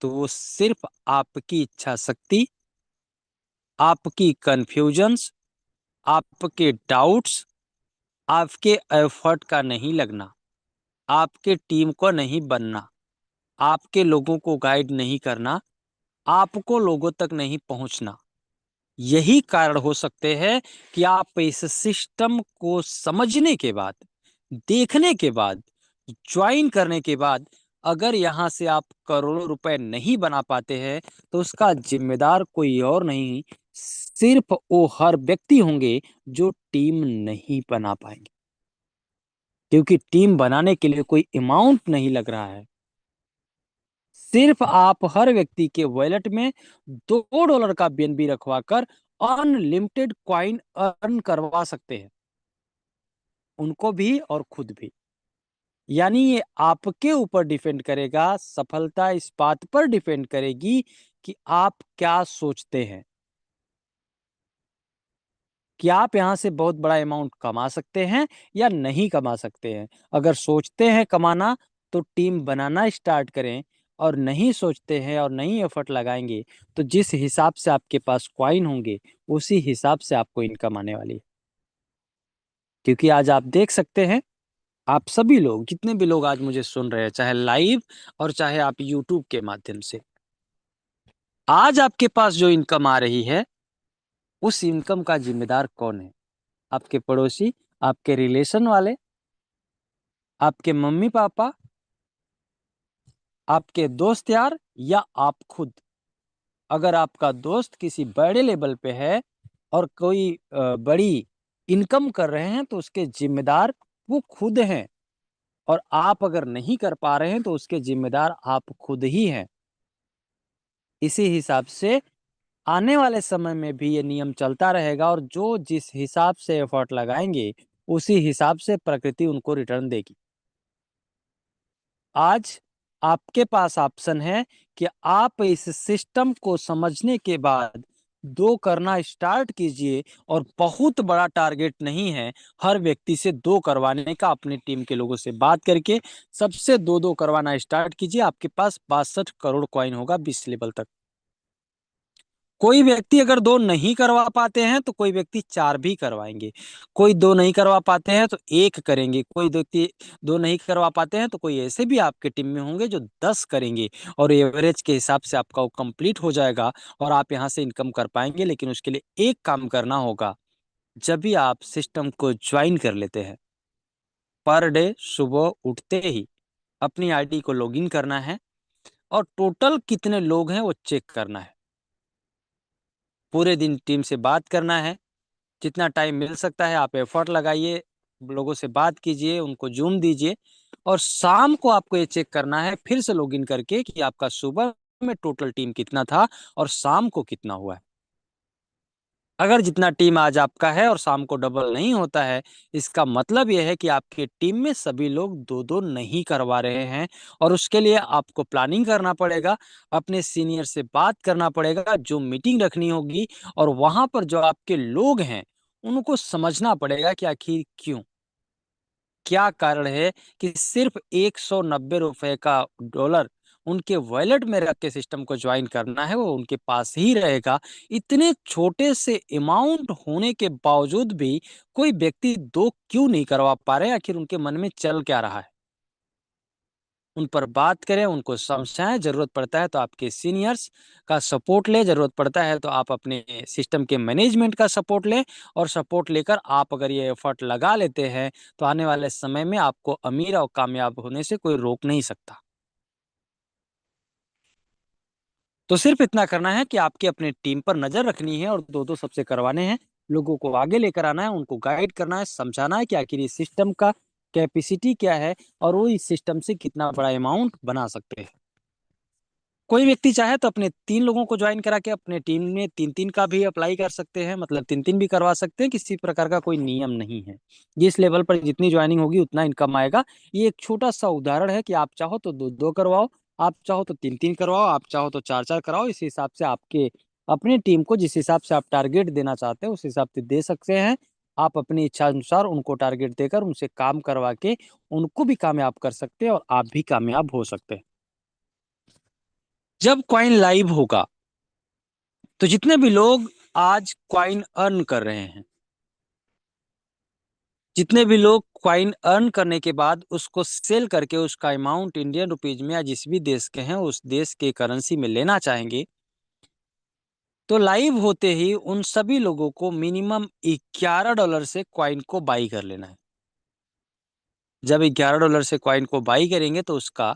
तो वो सिर्फ आपकी इच्छा शक्ति, आपकी कंफ्यूजन्स, आपके डाउट्स, आपके एफर्ट का नहीं लगना, आपके टीम को नहीं बनना, आपके लोगों को गाइड नहीं करना, आपको लोगों तक नहीं पहुंचना, यही कारण हो सकते हैं कि आप इस सिस्टम को समझने के बाद, देखने के बाद, ज्वाइन करने के बाद अगर यहां से आप करोड़ों रुपए नहीं बना पाते हैं तो उसका जिम्मेदार कोई और नहीं, सिर्फ वो हर व्यक्ति होंगे जो टीम नहीं बना पाएंगे। क्योंकि टीम बनाने के लिए कोई अमाउंट नहीं लग रहा है, सिर्फ आप हर व्यक्ति के वॉलेट में $2 का बीएनबी रखवा कर अनलिमिटेड कॉइन अर्न करवा सकते हैं, उनको भी और खुद भी। यानी ये आपके ऊपर डिपेंड करेगा, सफलता इस बात पर डिपेंड करेगी कि आप क्या सोचते हैं, कि आप यहां से बहुत बड़ा अमाउंट कमा सकते हैं या नहीं कमा सकते हैं। अगर सोचते हैं कमाना तो टीम बनाना स्टार्ट करें, और नहीं सोचते हैं और नहीं एफर्ट लगाएंगे तो जिस हिसाब से आपके पास कॉइन होंगे उसी हिसाब से आपको इनकम आने वाली है। क्योंकि आज आप देख सकते हैं, आप सभी लोग, जितने भी लोग आज मुझे सुन रहे हैं, चाहे लाइव और चाहे आप यूट्यूब के माध्यम से, आज आपके पास जो इनकम आ रही है उस इनकम का जिम्मेदार कौन है? आपके पड़ोसी, आपके रिलेशन वाले, आपके मम्मी पापा, आपके दोस्त यार, या आप खुद? अगर आपका दोस्त किसी बड़े लेवल पे है और कोई बड़ी इनकम कर रहे हैं तो उसके जिम्मेदार वो खुद हैं, और आप अगर नहीं कर पा रहे हैं तो उसके जिम्मेदार आप खुद ही हैं। इसी हिसाब से आने वाले समय में भी ये नियम चलता रहेगा, और जो जिस हिसाब से एफर्ट लगाएंगे उसी हिसाब से प्रकृति उनको रिटर्न देगी। आज आपके पास ऑप्शन है कि आप इस सिस्टम को समझने के बाद दो करना स्टार्ट कीजिए, और बहुत बड़ा टारगेट नहीं है, हर व्यक्ति से दो करवाने का। अपनी टीम के लोगों से बात करके सबसे दो दो करवाना स्टार्ट कीजिए, आपके पास 62 करोड़ कॉइन होगा 20 लेवल तक। कोई व्यक्ति अगर दो नहीं करवा पाते हैं तो कोई व्यक्ति चार भी करवाएंगे, कोई दो नहीं करवा पाते हैं तो एक करेंगे, कोई व्यक्ति दो नहीं करवा पाते हैं तो कोई ऐसे भी आपके टीम में होंगे जो 10 करेंगे, और एवरेज के हिसाब से आपका वो कंप्लीट हो जाएगा और आप यहाँ से इनकम कर पाएंगे। लेकिन उसके लिए एक काम करना होगा, जब भी आप सिस्टम को ज्वाइन कर लेते हैं, पर डे सुबह उठते ही अपनी आईडी को लॉगिन करना है और टोटल कितने लोग हैं वो चेक करना है। पूरे दिन टीम से बात करना है, जितना टाइम मिल सकता है आप एफर्ट लगाइए, लोगों से बात कीजिए, उनको जूम दीजिए, और शाम को आपको ये चेक करना है फिर से लॉगिन करके कि आपका सुबह में टोटल टीम कितना था और शाम को कितना हुआ है। अगर जितना टीम आज आपका है और शाम को डबल नहीं होता है, इसका मतलब यह है कि आपके टीम में सभी लोग दो दो नहीं करवा रहे हैं, और उसके लिए आपको प्लानिंग करना पड़ेगा, अपने सीनियर से बात करना पड़ेगा, जो मीटिंग रखनी होगी, और वहां पर जो आपके लोग हैं उनको समझना पड़ेगा कि आखिर क्यों, क्या कारण है कि सिर्फ $190 का डॉलर उनके वॉलेट में रख के सिस्टम को ज्वाइन करना है, वो उनके पास ही रहेगा। इतने छोटे से अमाउंट होने के बावजूद भी कोई व्यक्ति दो क्यों नहीं करवा पा रहे? आखिर उनके मन में चल क्या रहा है? उन पर बात करें, उनको समझाएं, जरूरत पड़ता है तो आपके सीनियर्स का सपोर्ट लें, जरूरत पड़ता है तो आप अपने सिस्टम के मैनेजमेंट का सपोर्ट लें, और सपोर्ट लेकर आप अगर ये एफर्ट लगा लेते हैं तो आने वाले समय में आपको अमीर और कामयाब होने से कोई रोक नहीं सकता। तो सिर्फ इतना करना है कि आपके अपने टीम पर नजर रखनी है और दो दो सबसे करवाने हैं, लोगों को आगे लेकर आना है, उनको गाइड करना है, समझाना है कि आखिर इस सिस्टम का कैपेसिटी क्या है और वो इस सिस्टम से कितना बड़ा अमाउंट बना सकते हैं। कोई व्यक्ति चाहे तो अपने 3 लोगों को ज्वाइन करा के अपने टीम में 3-3 का भी अप्लाई कर सकते हैं, मतलब 3-3 भी करवा सकते हैं, किसी प्रकार का कोई नियम नहीं है। जिस लेवल पर जितनी ज्वाइनिंग होगी उतना इनकम आएगा। ये एक छोटा सा उदाहरण है कि आप चाहो तो 2-2 करवाओ, आप चाहो तो 3-3 करवाओ, आप चाहो तो 4-4 कराओ। इस हिसाब से आपके अपने टीम को जिस हिसाब से आप टारगेट देना चाहते हैं उस हिसाब से दे सकते हैं। आप अपनी इच्छा अनुसार उनको टारगेट देकर उनसे काम करवा के उनको भी कामयाब कर सकते हैं और आप भी कामयाब हो सकते हैं। जब कॉइन लाइव होगा तो जितने भी लोग आज कॉइन अर्न कर रहे हैं, जितने भी लोग कॉइन अर्न करने के बाद उसको सेल करके उसका अमाउंट इंडियन रुपीज में या जिस भी देश के हैं उस देश के करेंसी में लेना चाहेंगे, तो लाइव होते ही उन सभी लोगों को मिनिमम $11 से कॉइन को बाई कर लेना है। जब $11 से कॉइन को बाई करेंगे तो उसका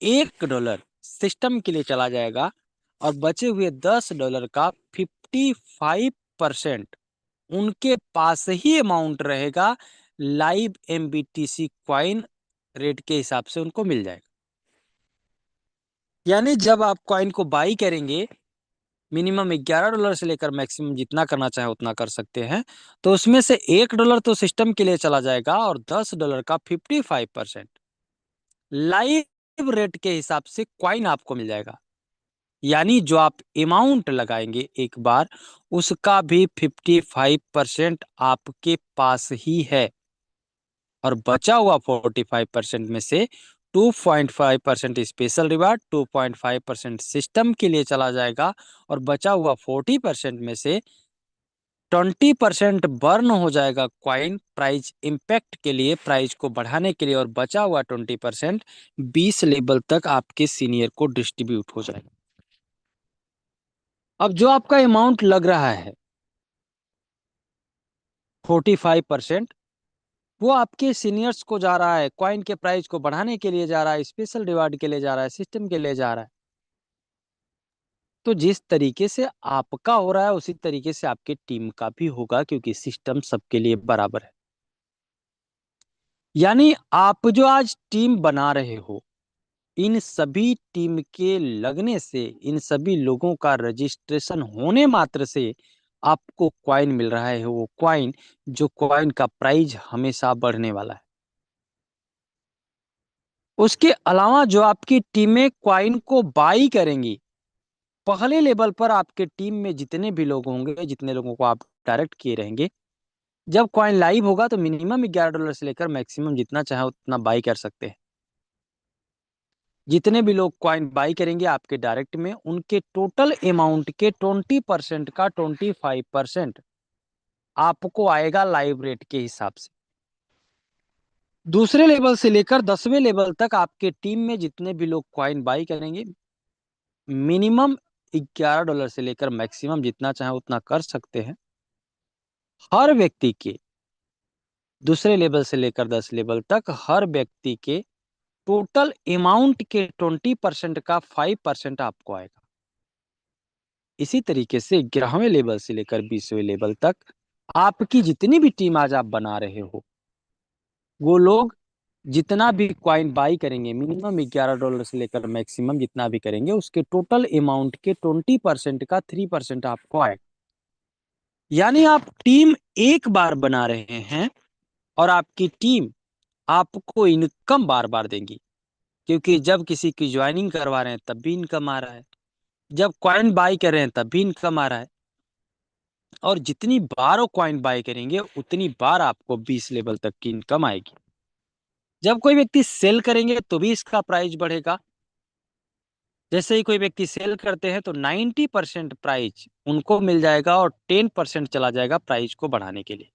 $1 सिस्टम के लिए चला जाएगा और बचे हुए $10 का 55% उनके पास ही अमाउंट रहेगा। लाइव MBTC कॉइन रेट के हिसाब से उनको मिल जाएगा। यानी जब आप कॉइन को बाई करेंगे, मिनिमम $11 से लेकर मैक्सिमम जितना करना चाहे उतना कर सकते हैं, तो उसमें से $1 तो सिस्टम के लिए चला जाएगा और $10 का 55% लाइव रेट के हिसाब से कॉइन आपको मिल जाएगा। यानी जो आप अमाउंट लगाएंगे एक बार उसका भी 55% आपके पास ही है और बचा हुआ 45% में से 2.5% स्पेशल रिवार्ड, 2.5% सिस्टम के लिए चला जाएगा और बचा हुआ 40% में से 20% बर्न हो जाएगा क्वाइन प्राइज इम्पैक्ट के लिए, प्राइज को बढ़ाने के लिए, और बचा हुआ 20% 20 लेवल तक आपके सीनियर को डिस्ट्रीब्यूट हो जाएगा। अब जो आपका अमाउंट लग रहा है 45%, वो आपके सीनियर्स को जा रहा है, कॉइन के प्राइस को बढ़ाने के लिए जा रहा है, स्पेशल रिवार्ड के लिए जा रहा है, सिस्टम के लिए जा रहा है। तो जिस तरीके से आपका हो रहा है उसी तरीके से आपके टीम का भी होगा, क्योंकि सिस्टम सबके लिए बराबर है। यानी आप जो आज टीम बना रहे हो, इन सभी टीम के लगने से, इन सभी लोगों का रजिस्ट्रेशन होने मात्र से आपको कॉइन मिल रहा है, वो कॉइन जो कॉइन का प्राइस हमेशा बढ़ने वाला है। उसके अलावा जो आपकी टीमें कॉइन को बाई करेंगी, पहले लेवल पर आपके टीम में जितने भी लोग होंगे, जितने लोगों को आप डायरेक्ट किए रहेंगे, जब कॉइन लाइव होगा तो मिनिमम $11 से लेकर मैक्सिमम जितना चाहे उतना बाई कर सकते हैं। जितने भी लोग कॉइन बाई करेंगे आपके डायरेक्ट में, उनके टोटल अमाउंट के 20% का 25% आपको आएगा लाइव रेट के हिसाब से। दूसरे लेवल से लेकर 10वें लेवल तक आपके टीम में जितने भी लोग कॉइन बाई करेंगे, मिनिमम $11 से लेकर मैक्सिमम जितना चाहे उतना कर सकते हैं। हर व्यक्ति के दूसरे लेवल से लेकर 10 लेवल तक हर व्यक्ति के टोटल अमाउंट के 20% का 5% आपको आएगा। इसी तरीके से 11वें लेवल से लेकर 20वें लेवल तक आपकी जितनी भी टीम आज आप बना रहे हो, वो लोग जितना भी कॉइन बाई करेंगे, मिनिमम $11 से लेकर मैक्सिमम जितना भी करेंगे, उसके टोटल अमाउंट के 20% का 3% आपको आएगा। यानी आप टीम एक बार बना रहे हैं और आपकी टीम आपको इनकम बार बार देंगी, क्योंकि जब किसी की ज्वाइनिंग करवा रहे हैं तब भी इनकम आ रहा है, जब कॉइन बाई कर रहे हैं तब भी इनकम आ रहा है, और जितनी बार वो कॉइन बाई करेंगे उतनी बार आपको 20 लेवल तक की इनकम आएगी। जब कोई व्यक्ति सेल करेंगे तो भी इसका प्राइस बढ़ेगा। जैसे ही कोई व्यक्ति सेल करते हैं तो 90% प्राइस उनको मिल जाएगा और 10% चला जाएगा प्राइस को बढ़ाने के लिए।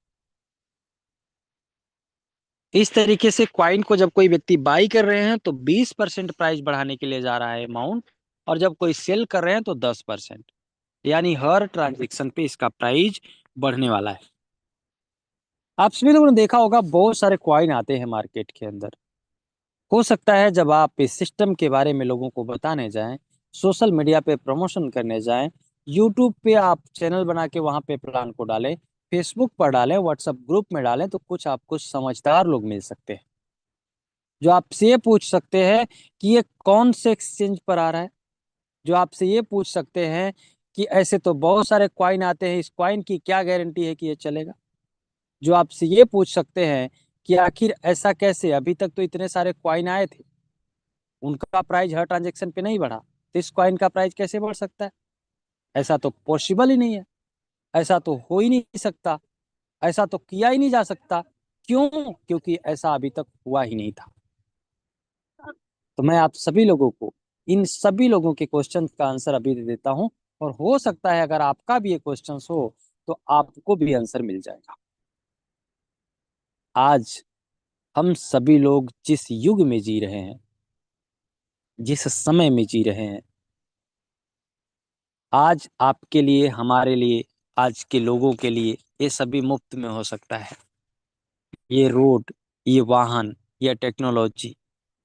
इस तरीके से कॉइन को जब कोई व्यक्ति बाई कर रहे हैं तो 20% प्राइस बढ़ाने के लिए जा रहा है अमाउंट, और जब कोई सेल कर रहे हैं तो 10%। यानी हर ट्रांजेक्शन पे इसका प्राइस बढ़ने वाला है। आप सभी लोगों ने देखा होगा बहुत सारे कॉइन आते हैं मार्केट के अंदर। हो सकता है जब आप इस सिस्टम के बारे में लोगों को बताने जाएं, सोशल मीडिया पे प्रमोशन करने जाएं, यूट्यूब पे आप चैनल बना के वहां पे प्लान को डालें, फेसबुक पर डालें, व्हाट्सएप ग्रुप में डालें, तो कुछ आपको समझदार लोग मिल सकते हैं जो आपसे ये पूछ सकते हैं कि ये कौन से एक्सचेंज पर आ रहा है, जो आपसे ये पूछ सकते हैं कि ऐसे तो बहुत सारे कॉइन आते हैं, इस कॉइन की क्या गारंटी है कि ये चलेगा। जो आपसे ये पूछ सकते हैं कि आखिर ऐसा कैसे, अभी तक तो इतने सारे कॉइन आए थे, उनका प्राइस हर ट्रांजेक्शन पे नहीं बढ़ा, तो इस कॉइन का प्राइस कैसे बढ़ सकता है? ऐसा तो पॉसिबल ही नहीं है, ऐसा तो हो ही नहीं सकता, ऐसा तो किया ही नहीं जा सकता। क्यों? क्योंकि ऐसा अभी तक हुआ ही नहीं था। तो मैं आप सभी लोगों को, इन सभी लोगों के क्वेश्चन का आंसर अभी दे देता हूं, और हो सकता है अगर आपका भी ये क्वेश्चन हो तो आपको भी आंसर मिल जाएगा। आज हम सभी लोग जिस युग में जी रहे हैं, जिस समय में जी रहे हैं, आज आपके लिए, हमारे लिए, आज के लोगों के लिए ये सभी मुफ्त में हो सकता है। ये रोड, ये वाहन, ये टेक्नोलॉजी,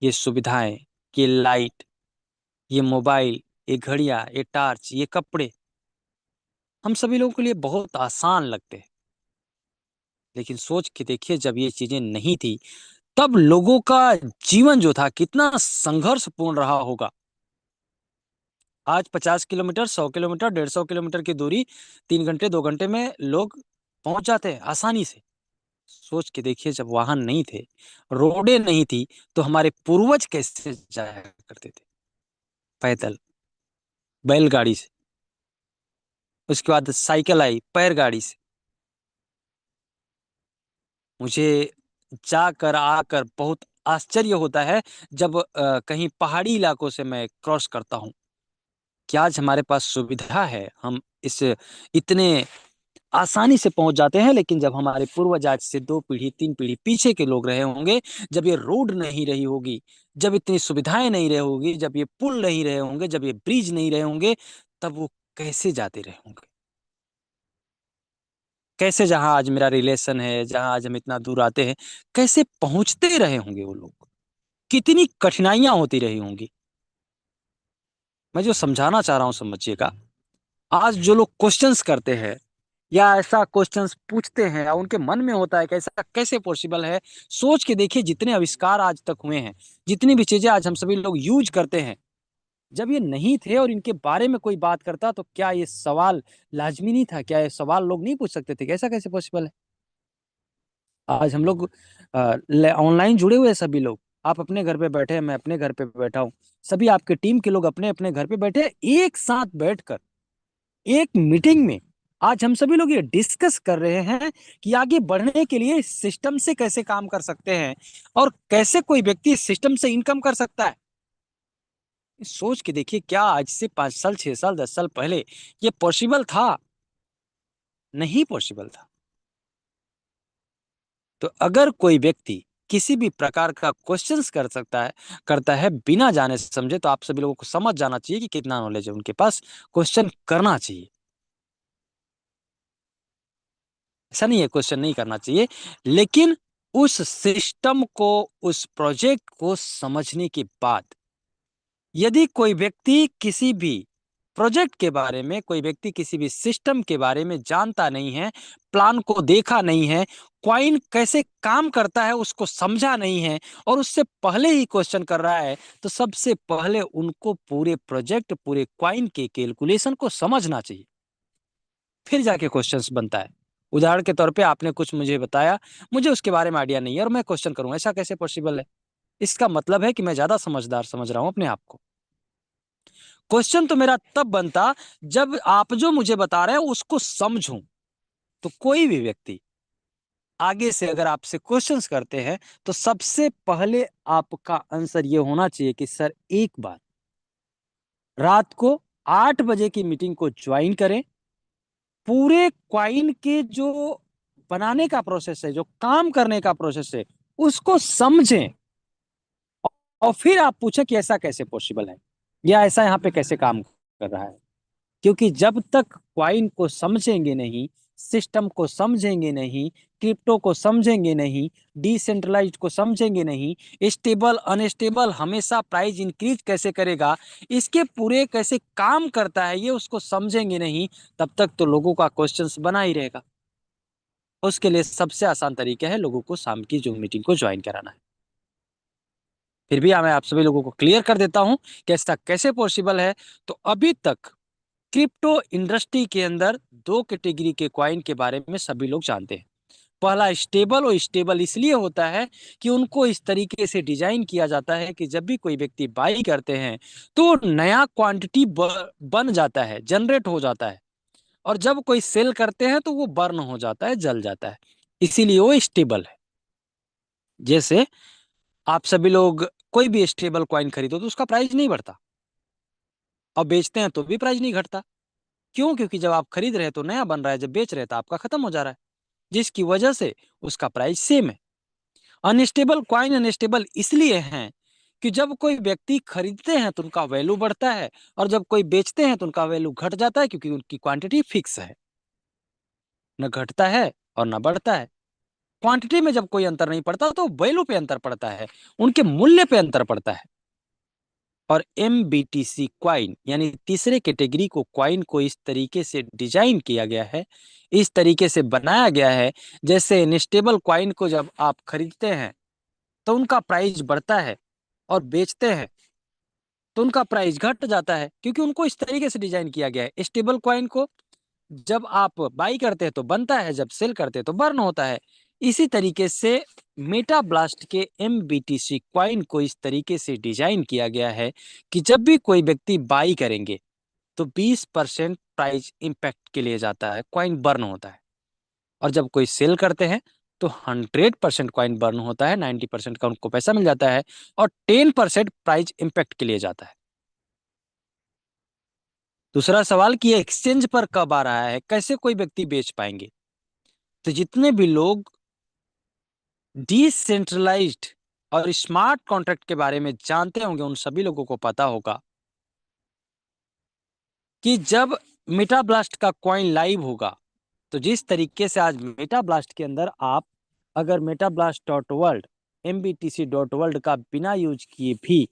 ये सुविधाएं, ये लाइट, ये मोबाइल, ये घड़ियां, ये टार्च, ये कपड़े, हम सभी लोगों के लिए बहुत आसान लगते हैं। लेकिन सोच के देखिए, जब ये चीजें नहीं थी तब लोगों का जीवन जो था कितना संघर्षपूर्ण रहा होगा। आज 50 किलोमीटर, 100 किलोमीटर, 150 किलोमीटर की दूरी 3 घंटे, 2 घंटे में लोग पहुंच जाते हैं आसानी से। सोच के देखिए, जब वाहन नहीं थे, रोडें नहीं थी, तो हमारे पूर्वज कैसे जाया करते थे? पैदल, बैलगाड़ी से, उसके बाद साइकिल आई, पैरगाड़ी से। मुझे जाकर आकर बहुत आश्चर्य होता है जब कहीं पहाड़ी इलाकों से मैं क्रॉस करता हूँ कि आज हमारे पास सुविधा है, हम इस इतने आसानी से पहुंच जाते हैं। लेकिन जब हमारे पूर्वज आज से 2 पीढ़ी, 3 पीढ़ी पीछे के लोग रहे होंगे, जब ये रोड नहीं रही होगी, जब इतनी सुविधाएं नहीं रही होगी, जब ये पुल नहीं रहे होंगे, जब ये ब्रिज नहीं रहे होंगे, तब वो कैसे जाते रहे होंगे? कैसे, जहां आज मेरा रिलेशन है, जहां आज हम इतना दूर आते हैं, कैसे पहुंचते रहे होंगे वो लोग? कितनी कठिनाइयां होती रही होंगी। मैं जो समझाना चाह रहा हूं समझिएगा। आज जो लोग क्वेश्चंस करते हैं या ऐसा क्वेश्चंस पूछते हैं, या उनके मन में होता है कि ऐसा कैसे पॉसिबल है, सोच के देखिए जितने आविष्कार आज तक हुए हैं, जितनी भी चीजें आज हम सभी लोग यूज करते हैं, जब ये नहीं थे और इनके बारे में कोई बात करता, तो क्या ये सवाल लाजमी नहीं था? क्या ये सवाल लोग नहीं पूछ सकते थे कि ऐसा कैसे पॉसिबल है? आज हम लोग ऑनलाइन जुड़े हुए हैं सभी लोग। आप अपने घर पे बैठे हैं, मैं अपने घर पे बैठा हूँ, सभी आपके टीम के लोग अपने अपने घर पे बैठे हैं, एक साथ बैठकर एक मीटिंग में आज हम सभी लोग ये डिस्कस कर रहे हैं कि आगे बढ़ने के लिए इस सिस्टम से कैसे काम कर सकते हैं, और कैसे कोई व्यक्ति इस सिस्टम से इनकम कर सकता है। सोच के देखिए, क्या आज से 5 साल, 6 साल, 10 साल पहले ये पॉसिबल था? नहीं पॉसिबल था। तो अगर कोई व्यक्ति किसी भी प्रकार का क्वेश्चंस कर सकता है, करता है बिना जाने समझे, तो आप सभी लोगों को समझ जाना चाहिए कि कितना नॉलेज है उनके पास। क्वेश्चन करना चाहिए, ऐसा नहीं है क्वेश्चन नहीं करना चाहिए, लेकिन उस सिस्टम को, उस प्रोजेक्ट को समझने के बाद, यदि कोई व्यक्ति किसी भी प्रोजेक्ट के बारे में, कोई व्यक्ति किसी भी सिस्टम के बारे में जानता नहीं है, प्लान को देखा नहीं है, क्वाइन कैसे काम करता है उसको समझा नहीं है, और उससे पहले ही क्वेश्चन कर रहा है, तो सबसे पहले उनको पूरे प्रोजेक्ट, पूरे क्वाइन के कैलकुलेशन को समझना चाहिए, फिर जाके क्वेश्चंस बनता है। उदाहरण के तौर पे आपने कुछ मुझे बताया, मुझे उसके बारे में आइडिया नहीं है और मैं क्वेश्चन करूं, ऐसा कैसे पॉसिबल है? इसका मतलब है कि मैं ज्यादा समझदार समझ रहा हूं अपने आप को। क्वेश्चन तो मेरा तब बनता जब आप जो मुझे बता रहे हैं उसको समझूं। तो कोई भी व्यक्ति आगे से अगर आपसे क्वेश्चंस करते हैं, तो सबसे पहले आपका आंसर ये होना चाहिए कि सर, एक बार रात को 8 बजे की मीटिंग को ज्वाइन करें, पूरे क्वाइन के जो बनाने का प्रोसेस है, जो काम करने का प्रोसेस है, उसको समझें, और फिर आप पूछें कि ऐसा कैसे पॉसिबल है, या ऐसा यहाँ पे कैसे काम कर रहा है। क्योंकि जब तक क्वाइन को समझेंगे नहीं, सिस्टम को समझेंगे नहीं, क्रिप्टो को समझेंगे नहीं, डिसेंट्रलाइज्ड को समझेंगे नहीं, स्टेबल अनस्टेबल हमेशा प्राइस इंक्रीज कैसे करेगा, इसके पूरे कैसे काम करता है, ये उसको समझेंगे नहीं, तब तक तो लोगों का क्वेश्चंस बना ही रहेगा। उसके लिए सबसे आसान तरीका है लोगों को शाम की जूम मीटिंग को ज्वाइन कराना है। फिर भी मैं आप सभी लोगों को क्लियर कर देता हूं कि ऐसा कैसे पॉसिबल है। तो अभी तक क्रिप्टो इंडस्ट्री के अंदर दो कैटेगरी के कॉइन के बारे में सभी लोग जानते हैं। पहला स्टेबल, और स्टेबल इसलिए होता है कि उनको इस तरीके से डिजाइन किया जाता है कि जब भी कोई व्यक्ति बाई करते हैं तो नया क्वांटिटी बन जाता है, जनरेट हो जाता है, और जब कोई सेल करते हैं तो वो बर्न हो जाता है, जल जाता है, इसीलिए वो स्टेबल है। जैसे आप सभी लोग कोई भी स्टेबल कॉइन खरीदो तो उसका प्राइस नहीं बढ़ता, और बेचते हैं तो भी प्राइस नहीं घटता। क्यों? क्योंकि जब आप खरीद रहे हैं तो नया बन रहा है, जब बेच रहे हैं तो आपका खत्म हो जा रहा है, जिसकी वजह से उसका प्राइस सेम है। अनस्टेबल कॉइन अनस्टेबल इसलिए हैं कि जब कोई व्यक्ति खरीदते हैं तो उनका वैल्यू बढ़ता है, और जब कोई बेचते हैं तो उनका वैल्यू घट जाता है, क्योंकि उनकी क्वांटिटी फिक्स है, न घटता है और न बढ़ता है। क्वांटिटी में जब कोई अंतर नहीं पड़ता तो वैल्यू पे अंतर पड़ता है, उनके मूल्य पे अंतर पड़ता है। और MBTC क्वाइन यानी तीसरे कैटेगरी को क्वाइन को इस तरीके से डिजाइन किया गया है, इस तरीके से बनाया गया है, जैसे इनस्टेबल क्वाइन को जब आप खरीदते हैं तो उनका प्राइस बढ़ता है, और बेचते हैं तो उनका प्राइस घट जाता है, क्योंकि उनको इस तरीके से डिजाइन किया गया है। स्टेबल क्वाइन को जब आप बाई करते हैं तो बनता है, जब सेल करते हैं तो बर्न होता है। इसी तरीके से मेटा ब्लास्ट के MBTC क्वाइन को इस तरीके से डिजाइन किया गया है कि जब भी कोई व्यक्ति बाई करेंगे तो 20% प्राइस इंपैक्ट के लिए जाता है, क्वाइन बर्न होता है, और जब कोई सेल करते हैं तो 100% क्वाइन बर्न होता है, 90% का उनको पैसा मिल जाता है, और 10% प्राइस इंपैक्ट के लिए जाता है। दूसरा सवाल कि एक्सचेंज पर कब आ रहा है, कैसे कोई व्यक्ति बेच पाएंगे? तो जितने भी लोग डिसेंट्रलाइज्ड और स्मार्ट कॉन्ट्रैक्ट के बारे में जानते होंगे उन सभी लोगों को पता होगा कि जब मेटा ब्लास्ट का कॉइन लाइव होगा, तो जिस तरीके से आज मेटा ब्लास्ट के अंदर आप अगर Meta blast dot world MBTC.world का बिना यूज किए भी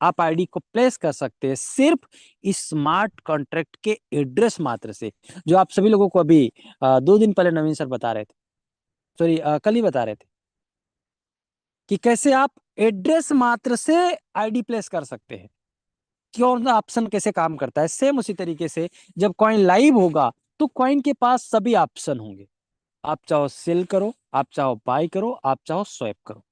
आप आईडी को प्लेस कर सकते हैं, सिर्फ स्मार्ट कॉन्ट्रैक्ट के एड्रेस मात्र से, जो आप सभी लोगों को अभी 2 दिन पहले नवीन सर बता रहे थे, सॉरी कल ही बता रहे थे, कि कैसे आप एड्रेस मात्र से आईडी प्लेस कर सकते हैं। कौन सा ऑप्शन कैसे काम करता है, सेम उसी तरीके से जब कॉइन लाइव होगा तो कॉइन के पास सभी ऑप्शन होंगे। आप चाहो सेल करो, आप चाहो बाय करो, आप चाहो स्वैप करो,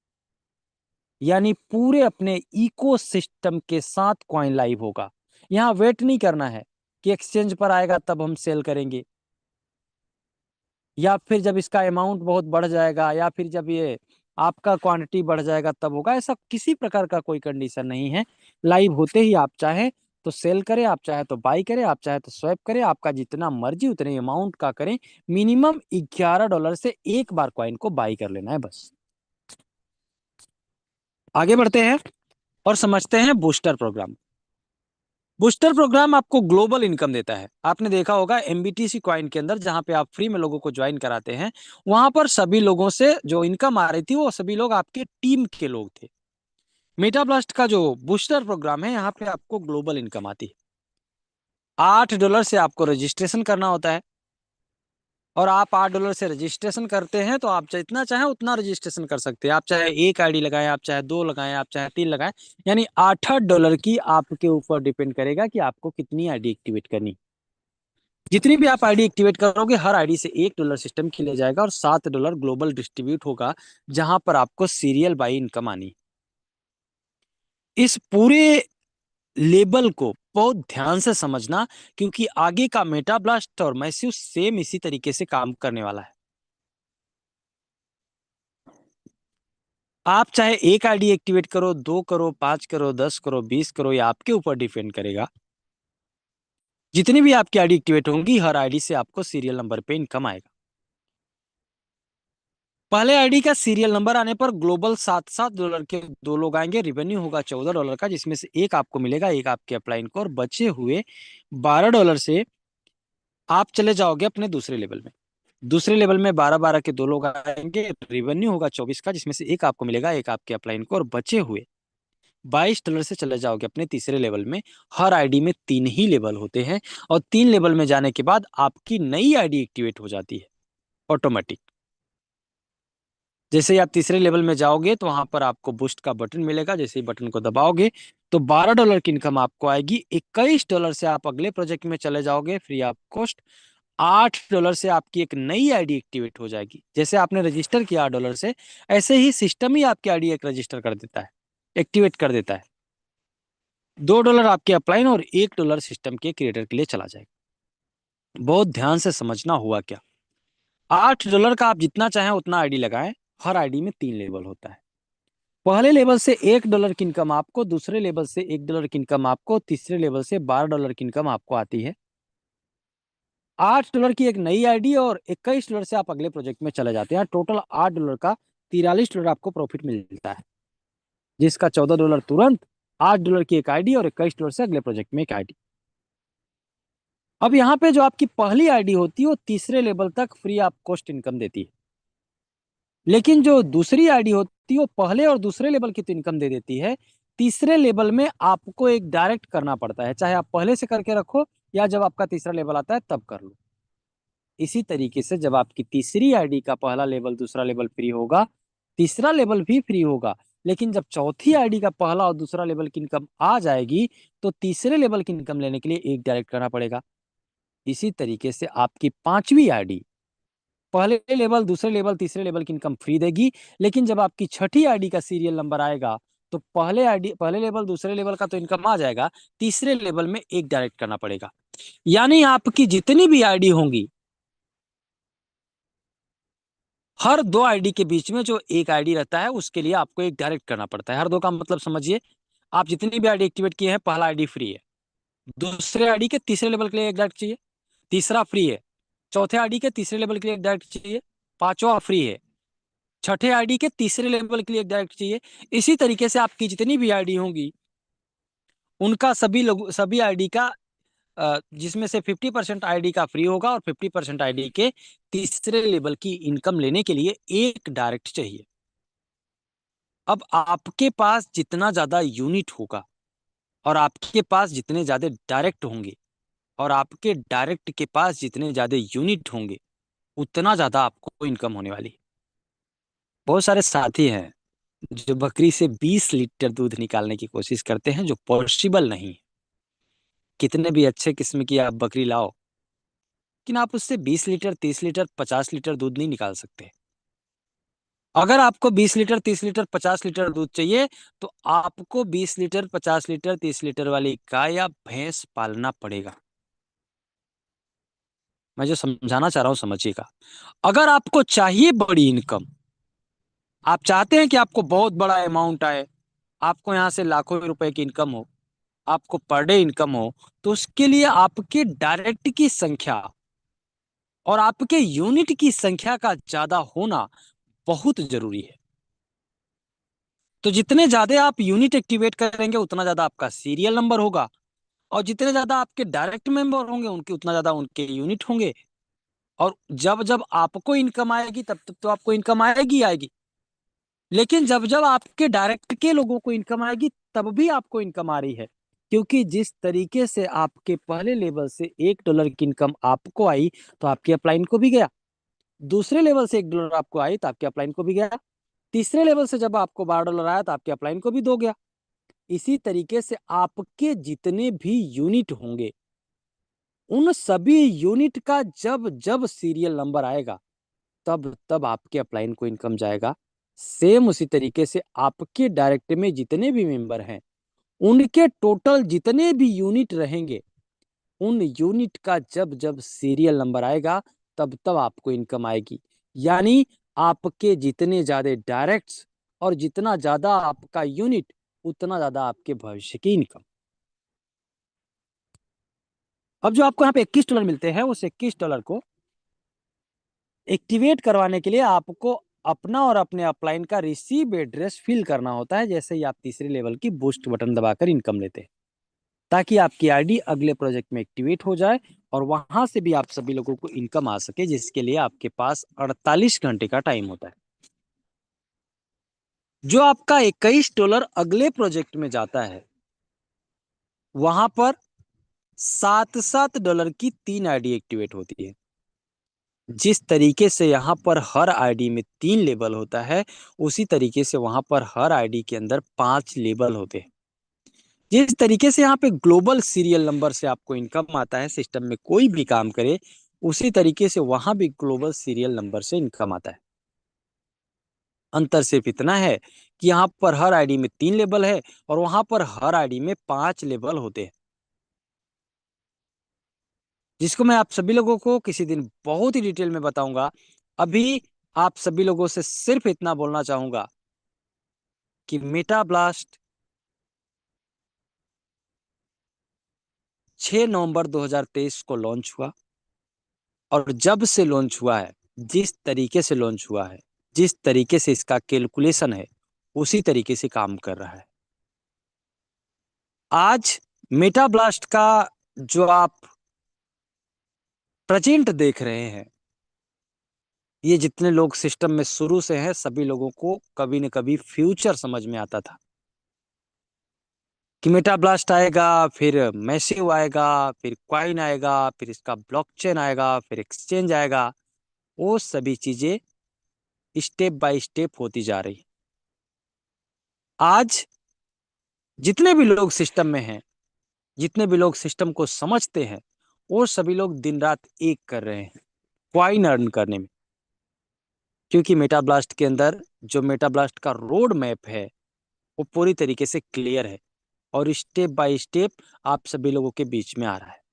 यानी पूरे अपने इकोसिस्टम के साथ कॉइन लाइव होगा। यहाँ वेट नहीं करना है कि एक्सचेंज पर आएगा तब हम सेल करेंगे, या फिर जब इसका अमाउंट बहुत बढ़ जाएगा, या फिर जब ये आपका क्वांटिटी बढ़ जाएगा तब होगा। ऐसा किसी प्रकार का कोई कंडीशन नहीं है। लाइव होते ही आप चाहे तो सेल करें, आप चाहे तो बाई करें, आप चाहे तो स्वैप करें, आपका जितना मर्जी उतने अमाउंट का करें। मिनिमम $11 से एक बार कॉइन को बाई कर लेना है बस। आगे बढ़ते हैं और समझते हैं बूस्टर प्रोग्राम। बूस्टर प्रोग्राम आपको ग्लोबल इनकम देता है। आपने देखा होगा MBTC कॉइन के अंदर जहां पे आप फ्री में लोगों को ज्वाइन कराते हैं, वहां पर सभी लोगों से जो इनकम आ रही थी वो सभी लोग आपके टीम के लोग थे। मेटाब्लास्ट का जो बूस्टर प्रोग्राम है, यहाँ पे आपको ग्लोबल इनकम आती है। $8 से आपको रजिस्ट्रेशन करना होता है, और आप $8 से रजिस्ट्रेशन करते हैं तो आप जितना चाहें उतना रजिस्ट्रेशन कर सकते हैं। आप चाहे एक आईडी लगाएं, आप चाहे 2 लगाएं, आप चाहे 3 लगाएं, यानी $8 की आपके ऊपर डिपेंड करेगा कि आपको कितनी आईडी एक्टिवेट करनी। जितनी भी आप आईडी एक्टिवेट करोगे हर आईडी से $1 सिस्टम के लिए जाएगा, और $7 ग्लोबल डिस्ट्रीब्यूट होगा, जहां पर आपको सीरियल बाई इनकम आनी। इस पूरे लेबल को बहुत ध्यान से समझना, क्योंकि आगे का मेटा ब्लास्ट और मैस्यू सेम इसी तरीके से काम करने वाला है। आप चाहे एक आईडी एक्टिवेट करो, 2 करो, 5 करो, 10 करो, 20 करो, ये आपके ऊपर डिपेंड करेगा। जितनी भी आपकी आईडी एक्टिवेट होंगी हर आईडी से आपको सीरियल नंबर पे इनकम आएगा। पहले आईडी का सीरियल नंबर आने पर ग्लोबल $7 के 2 लोग आएंगे, रिवेन्यू होगा $14 का, जिसमें से एक आपको मिलेगा, एक आपके अपलाइन को, और बचे हुए $12 से आप चले जाओगे अपने दूसरे लेवल में। दूसरे लेवल में 12 के 2 लोग आएंगे, रिवेन्यू होगा 24 का, जिसमें से एक आपको मिलेगा, एक आपके अपलाइन को, और बचे हुए $22 से चले जाओगे अपने तीसरे लेवल में। हर आईडी में 3 ही लेवल होते हैं, और 3 लेवल में जाने के बाद आपकी नई आईडी एक्टिवेट हो जाती है ऑटोमेटिक। जैसे ही आप तीसरे लेवल में जाओगे तो वहां पर आपको बूस्ट का बटन मिलेगा। जैसे ही बटन को दबाओगे तो $12 की इनकम आपको आएगी। $21 से आप अगले प्रोजेक्ट में चले जाओगे फ्री ऑफ कॉस्ट। $8 से आपकी एक नई आईडी एक्टिवेट हो जाएगी। जैसे आपने रजिस्टर किया $8 से, ऐसे ही सिस्टम ही आपकी आईडी एक रजिस्टर कर देता है, एक्टिवेट कर देता है। $2 आपके अपलाइन और $1 सिस्टम के क्रिएटर के लिए चला जाएगा। बहुत ध्यान से समझना हुआ क्या। $8 का आप जितना चाहें उतना आईडी लगाएं। हर आईडी में 3 लेवल होता है। पहले लेवल से $1 की इनकम आपको, दूसरे लेवल से $1 की इनकम आपको, तीसरे लेवल से $12 की इनकम आपको आती है। $8 की एक नई आईडी और $21 से आप अगले प्रोजेक्ट में चले जाते हैं। टोटल $8 का $43 आपको प्रॉफिट मिलता है, जिसका $14 तुरंत, $8 की एक आईडी और $21 से अगले प्रोजेक्ट में एक आईडी। अब यहाँ पे जो आपकी पहली आईडी होती है वो तीसरे लेवल तक फ्री ऑफ कॉस्ट इनकम देती है, लेकिन जो दूसरी आईडी होती है वो पहले और दूसरे लेवल की तो इनकम दे देती है, तीसरे लेवल में आपको एक डायरेक्ट करना पड़ता है। चाहे आप पहले से करके रखो या जब आपका तीसरा लेवल आता है तब कर लो। इसी तरीके से जब आपकी तीसरी आईडी का पहला लेवल दूसरा लेवल फ्री होगा, तीसरा लेवल भी फ्री होगा, लेकिन जब चौथी आईडी का पहला और दूसरा लेवल की इनकम आ जाएगी तो तीसरे लेवल की इनकम लेने के लिए एक डायरेक्ट करना पड़ेगा। इसी तरीके से आपकी पांचवी आईडी पहले लेवल दूसरे लेवल तीसरे लेवल की इनकम फ्री देगी, लेकिन जब आपकी छठी आईडी का सीरियल नंबर आएगा तो पहले लेवल दूसरे लेवल का तो इनकम आ जाएगा, तीसरे लेवल में एक डायरेक्ट करना पड़ेगा। यानी आपकी जितनी भी आईडी होंगी, हर 2 आईडी के बीच में जो एक आईडी रहता है उसके लिए आपको एक डायरेक्ट करना पड़ता है। हर 2 का मतलब समझिए, आप जितनी भी आईडी एक्टिवेट किए हैं, पहला आईडी फ्री है, दूसरे आईडी के तीसरे लेवल के लिए एक डायरेक्ट चाहिए, तीसरा फ्री है, चौथे आईडी के तीसरे लेवल के लिए एक डायरेक्ट चाहिए, पांचवा फ्री है, छठे आईडी के तीसरे लेवल के लिए एक डायरेक्ट चाहिए। इसी तरीके से आपकी जितनी भी आईडी होंगी उनका सभी आईडी का जिसमें से 50% आईडी का फ्री होगा और 50% आईडी के तीसरे लेवल की इनकम लेने के लिए एक डायरेक्ट चाहिए। अब आपके पास जितना ज्यादा यूनिट होगा और आपके पास जितने ज्यादा डायरेक्ट होंगे और आपके डायरेक्ट के पास जितने ज्यादा यूनिट होंगे उतना ज्यादा आपको इनकम होने वाली है। बहुत सारे साथी हैं जो बकरी से 20 लीटर दूध निकालने की कोशिश करते हैं, जो पॉसिबल नहीं है। कितने भी अच्छे किस्म की आप बकरी लाओ, लेकिन आप उससे 20 लीटर 30 लीटर 50 लीटर दूध नहीं निकाल सकते। अगर आपको 20 लीटर 30 लीटर 50 लीटर दूध चाहिए तो आपको 20 लीटर 50 लीटर 30 लीटर वाली गाय या भैंस पालना पड़ेगा। मैं जो समझाना चाह रहा हूं समझिएगा। अगर आपको चाहिए बड़ी इनकम, आप चाहते हैं कि आपको बहुत बड़ा अमाउंट आए, आपको यहां से लाखों रुपए की इनकम हो, आपको पर डे इनकम हो, तो उसके लिए आपके डायरेक्ट की संख्या और आपके यूनिट की संख्या का ज्यादा होना बहुत जरूरी है। तो जितने ज्यादा आप यूनिट एक्टिवेट करेंगे उतना ज्यादा आपका सीरियल नंबर होगा, और जितने ज्यादा आपके डायरेक्ट मेंबर होंगे उनके उतना ज्यादा उनके यूनिट होंगे। और जब जब आपको इनकम आएगी तब तब तो आपको इनकम आएगी आएगी, लेकिन जब जब आपके डायरेक्ट के लोगों को इनकम आएगी तब भी आपको इनकम आ रही है, क्योंकि जिस तरीके से आपके पहले लेवल से $1 की इनकम आपको आई तो आपके अपलाइन को भी गया, दूसरे लेवल से $1 आपको आई तो आपके अपलाइन को भी गया, तीसरे लेवल से जब आपको $12 आया तो आपके अपलाइन को भी 2 गया। इसी तरीके से आपके जितने भी यूनिट होंगे उन सभी यूनिट का जब जब सीरियल नंबर आएगा तब तब आपके अपलाइन को इनकम जाएगा। सेम उसी तरीके से आपके डायरेक्ट में जितने भी मेंबर हैं उनके टोटल जितने भी यूनिट रहेंगे उन यूनिट का जब जब सीरियल नंबर आएगा तब तब आपको इनकम आएगी। यानी आपके जितने ज्यादा डायरेक्ट्स और जितना ज्यादा आपका यूनिट उतना ज्यादा आपके भविष्य की इनकम। अब जो आपको यहाँ पे $21 मिलते हैं उस $21 को एक्टिवेट करवाने के लिए आपको अपना और अपने अपलाइन का रिसीव एड्रेस फिल करना होता है, जैसे ही आप तीसरे लेवल की बूस्ट बटन दबाकर इनकम लेते हैं, ताकि आपकी आईडी अगले प्रोजेक्ट में एक्टिवेट हो जाए और वहां से भी आप सभी लोगों को इनकम आ सके, जिसके लिए आपके पास 48 घंटे का टाइम होता है। जो आपका $21 अगले प्रोजेक्ट में जाता है वहां पर $7 की 3 आईडी एक्टिवेट होती है। जिस तरीके से यहाँ पर हर आईडी में 3 लेवल होता है, उसी तरीके से वहां पर हर आईडी के अंदर 5 लेवल होते हैं। जिस तरीके से यहाँ पे ग्लोबल सीरियल नंबर से आपको इनकम आता है, सिस्टम में कोई भी काम करे, उसी तरीके से वहां भी ग्लोबल सीरियल नंबर से इनकम आता है। अंतर सिर्फ इतना है कि यहाँ पर हर आईडी में 3 लेवल है और वहां पर हर आईडी में 5 लेवल होते हैं, जिसको मैं आप सभी लोगों को किसी दिन बहुत ही डिटेल में बताऊंगा। अभी आप सभी लोगों से सिर्फ इतना बोलना चाहूंगा कि मेटा ब्लास्ट 6 नवंबर 2023 को लॉन्च हुआ, और जब से लॉन्च हुआ है, जिस तरीके से लॉन्च हुआ है, जिस तरीके से इसका कैलकुलेशन है, उसी तरीके से काम कर रहा है। आज मेटा ब्लास्ट का जो आप प्रेजेंट देख रहे हैं, ये जितने लोग सिस्टम में शुरू से हैं, सभी लोगों को कभी न कभी फ्यूचर समझ में आता था कि मेटा ब्लास्ट आएगा, फिर मैसिव आएगा, फिर क्वाइन आएगा, फिर इसका ब्लॉकचेन आएगा, फिर एक्सचेंज आएगा। वो सभी चीजें स्टेप बाय स्टेप होती जा रही। आज जितने भी लोग सिस्टम में हैं, जितने भी लोग सिस्टम को समझते हैं, वो सभी लोग दिन रात एक कर रहे हैं क्वाइन अर्न करने में। क्योंकि मेटा ब्लास्ट के अंदर जो मेटा ब्लास्ट का रोड मैप है, वो पूरी तरीके से क्लियर है और स्टेप बाय स्टेप आप सभी लोगों के बीच में आ रहा है।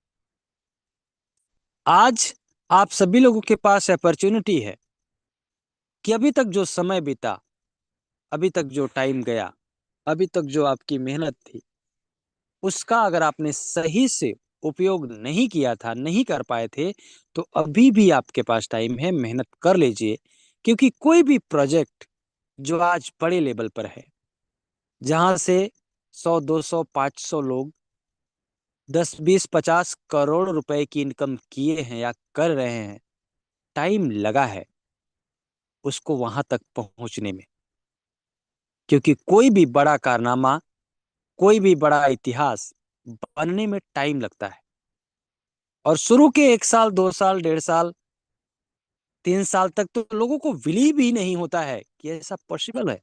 आज आप सभी लोगों के पास अपॉर्चुनिटी है कि अभी तक जो समय बीता, अभी तक जो टाइम गया, अभी तक जो आपकी मेहनत थी, उसका अगर आपने सही से उपयोग नहीं किया था, नहीं कर पाए थे, तो अभी भी आपके पास टाइम है, मेहनत कर लीजिए। क्योंकि कोई भी प्रोजेक्ट जो आज बड़े लेवल पर है, जहां से 100, 200, 500 लोग 10, 20, 50 करोड़ रुपए की इनकम किए हैं या कर रहे हैं, टाइम लगा है उसको वहां तक पहुंचने में। क्योंकि कोई भी बड़ा कारनामा, कोई भी बड़ा इतिहास बनने में टाइम लगता है। और शुरू के 1 साल, 2 साल, 1.5 साल, 3 साल तक तो लोगों को बिलीव ही नहीं होता है कि ऐसा पॉसिबल है।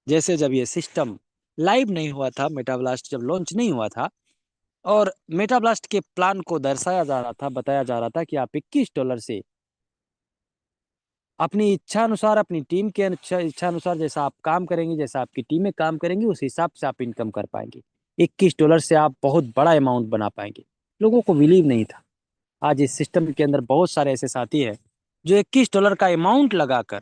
जैसे जब ये सिस्टम लाइव नहीं हुआ था, मेटाब्लास्ट जब लॉन्च नहीं हुआ था, और मेटाब्लास्ट के प्लान को दर्शाया जा रहा था, बताया जा रहा था कि आप $21 से अपनी इच्छा अनुसार, अपनी टीम के इच्छा अनुसार, जैसा आप काम करेंगे, जैसा आपकी टीमें काम करेंगी, उस हिसाब से आप इनकम कर पाएंगे। $21 से आप बहुत बड़ा अमाउंट बना पाएंगे। लोगों को बिलीव नहीं था। आज इस सिस्टम के अंदर बहुत सारे ऐसे साथी हैं जो $21 का अमाउंट लगाकर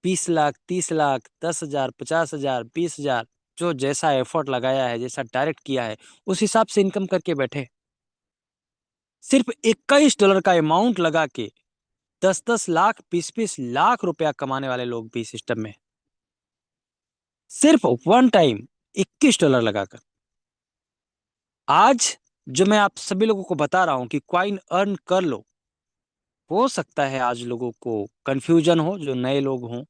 20 लाख, 30 लाख, 10,000, 50,000, 20,000, जो जैसा एफर्ट लगाया है, जैसा डायरेक्ट किया है, उस हिसाब से इनकम करके बैठे। सिर्फ $21 का अमाउंट लगा के 10-10 लाख, 20-20 लाख रुपया कमाने वाले लोग भी सिस्टम में, सिर्फ वन टाइम $21 लगाकर। आज जो मैं आप सभी लोगों को बता रहा हूं कि क्वाइन अर्न कर लो, हो सकता है आज लोगों को कंफ्यूजन हो, जो नए लोग हों,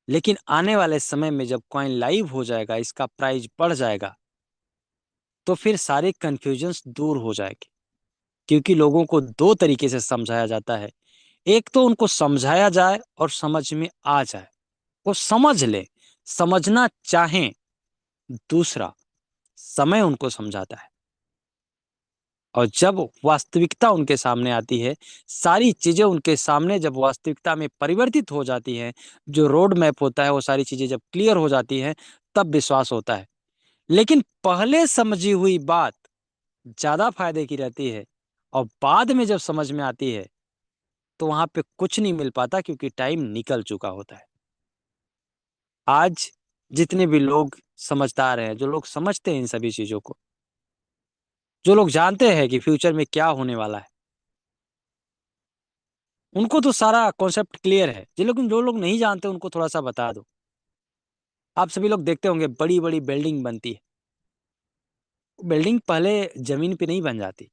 लेकिन आने वाले समय में जब कॉइन लाइव हो जाएगा, इसका प्राइस बढ़ जाएगा, तो फिर सारे कंफ्यूजन्स दूर हो जाएंगे। क्योंकि लोगों को दो तरीके से समझाया जाता है। एक तो उनको समझाया जाए और समझ में आ जाए, वो समझ ले, समझना चाहें। दूसरा, समय उनको समझाता है। और जब वास्तविकता उनके सामने आती है, सारी चीजें उनके सामने जब वास्तविकता में परिवर्तित हो जाती हैं, जो रोड मैप होता है वो सारी चीजें जब क्लियर हो जाती हैं, तब विश्वास होता है। लेकिन पहले समझी हुई बात ज्यादा फायदे की रहती है, और बाद में जब समझ में आती है तो वहां पे कुछ नहीं मिल पाता, क्योंकि टाइम निकल चुका होता है। आज जितने भी लोग समझदार हैं, जो लोग समझते हैं इन सभी चीजों को, जो लोग जानते हैं कि फ्यूचर में क्या होने वाला है, उनको तो सारा कॉन्सेप्ट क्लियर है। जो लोग नहीं जानते, उनको थोड़ा सा बता दो। आप सभी लोग देखते होंगे बड़ी बड़ी बिल्डिंग बनती है। बिल्डिंग पहले जमीन पे नहीं बन जाती।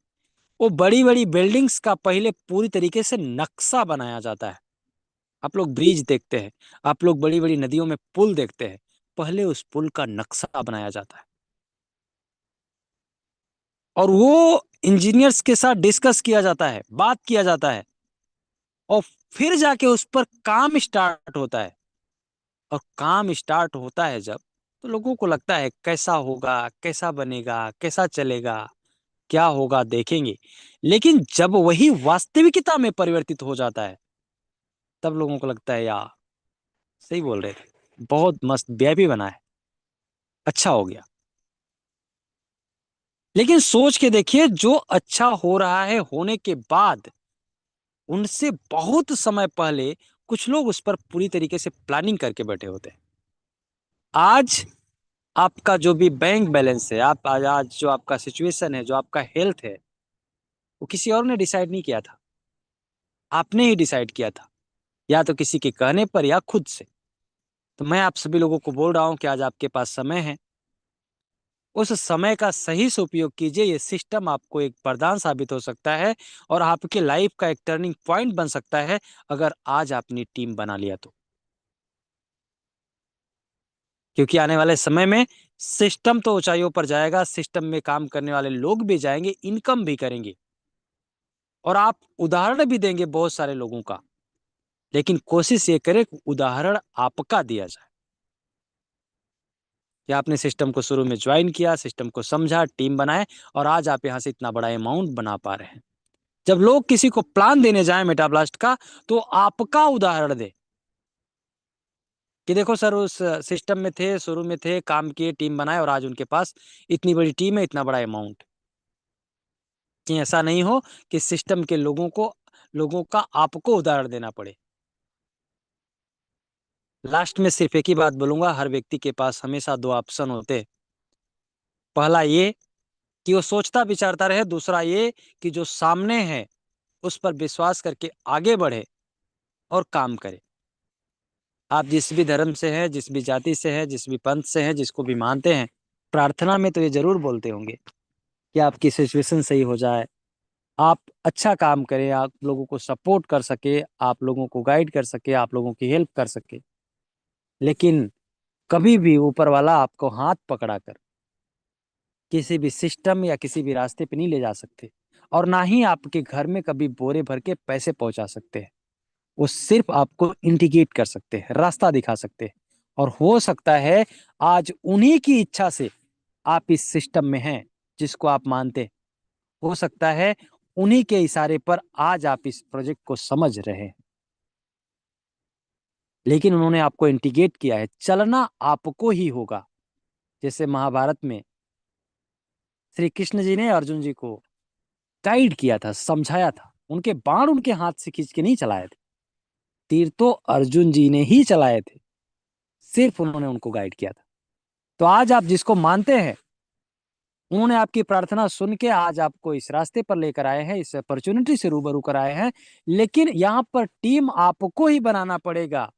वो बड़ी बड़ी बिल्डिंग्स का पहले पूरी तरीके से नक्शा बनाया जाता है। आप लोग ब्रिज देखते हैं, आप लोग बड़ी बड़ी नदियों में पुल देखते हैं, पहले उस पुल का नक्शा बनाया जाता है। और वो इंजीनियर्स के साथ डिस्कस किया जाता है, बात किया जाता है, और फिर जाके उस पर काम स्टार्ट होता है। और काम स्टार्ट होता है जब, तो लोगों को लगता है कैसा होगा, कैसा बनेगा, कैसा चलेगा, क्या होगा देखेंगे। लेकिन जब वही वास्तविकता में परिवर्तित हो जाता है, तब लोगों को लगता है यार सही बोल रहे थे, बहुत मस्त वीआईपी बना है, अच्छा हो गया। लेकिन सोच के देखिए, जो अच्छा हो रहा है होने के बाद, उनसे बहुत समय पहले कुछ लोग उस पर पूरी तरीके से प्लानिंग करके बैठे होते हैं। आज आपका जो भी बैंक बैलेंस है, आप आज जो आपका सिचुएशन है, जो आपका हेल्थ है, वो किसी और ने डिसाइड नहीं किया था, आपने ही डिसाइड किया था, या तो किसी के कहने पर या खुद से। तो मैं आप सभी लोगों को बोल रहा हूं कि आज आपके पास समय है, उस समय का सही से उपयोग कीजिए। ये सिस्टम आपको एक वरदान साबित हो सकता है और आपके लाइफ का एक टर्निंग पॉइंट बन सकता है, अगर आज आपने टीम बना लिया तो। क्योंकि आने वाले समय में सिस्टम तो ऊंचाइयों पर जाएगा, सिस्टम में काम करने वाले लोग भी जाएंगे, इनकम भी करेंगे, और आप उदाहरण भी देंगे बहुत सारे लोगों का। लेकिन कोशिश ये करें कि उदाहरण आपका दिया जाए, कि आपने सिस्टम को शुरू में ज्वाइन किया, सिस्टम को समझा, टीम बनाए, और आज आप यहां से इतना बड़ा अमाउंट बना पा रहे हैं। जब लोग किसी को प्लान देने जाए मेटाब्लास्ट का, तो आपका उदाहरण दे कि देखो सर, उस सिस्टम में थे, शुरू में थे, काम किए, टीम बनाए, और आज उनके पास इतनी बड़ी टीम है, इतना बड़ा अमाउंट। कि ऐसा नहीं हो कि सिस्टम के लोगों का आपको उदाहरण देना पड़े। लास्ट में सिर्फ एक ही बात बोलूंगा, हर व्यक्ति के पास हमेशा दो ऑप्शन होते हैं। पहला ये कि वो सोचता विचारता रहे, दूसरा ये कि जो सामने है उस पर विश्वास करके आगे बढ़े और काम करे। आप जिस भी धर्म से हैं, जिस भी जाति से हैं, जिस भी पंथ से हैं, जिसको भी मानते हैं, प्रार्थना में तो ये जरूर बोलते होंगे कि आपकी सिचुएशन सही हो जाए, आप अच्छा काम करें, आप लोगों को सपोर्ट कर सके, आप लोगों को गाइड कर सके, आप लोगों की हेल्प कर सके। लेकिन कभी भी ऊपर वाला आपको हाथ पकड़ा कर किसी भी सिस्टम या किसी भी रास्ते पे नहीं ले जा सकते, और ना ही आपके घर में कभी बोरे भर के पैसे पहुंचा सकते हैं। वो सिर्फ आपको इंडिकेट कर सकते हैं, रास्ता दिखा सकते हैं। और हो सकता है आज उन्हीं की इच्छा से आप इस सिस्टम में हैं जिसको आप मानते हैं। हो सकता है उन्हीं के इशारे पर आज आप इस प्रोजेक्ट को समझ रहे हैं। लेकिन उन्होंने आपको इंडिकेट किया है, चलना आपको ही होगा। जैसे महाभारत में श्री कृष्ण जी ने अर्जुन जी को गाइड किया था, समझाया था, उनके बाण उनके हाथ से खींच के नहीं चलाए थे, तीर तो अर्जुन जी ने ही चलाए थे, सिर्फ उन्होंने उनको गाइड किया था। तो आज आप जिसको मानते हैं, उन्होंने आपकी प्रार्थना सुन के आज आपको इस रास्ते पर लेकर आए हैं, इस अपॉर्चुनिटी से रूबरू कराए हैं। लेकिन यहाँ पर टीम आपको ही बनाना पड़ेगा,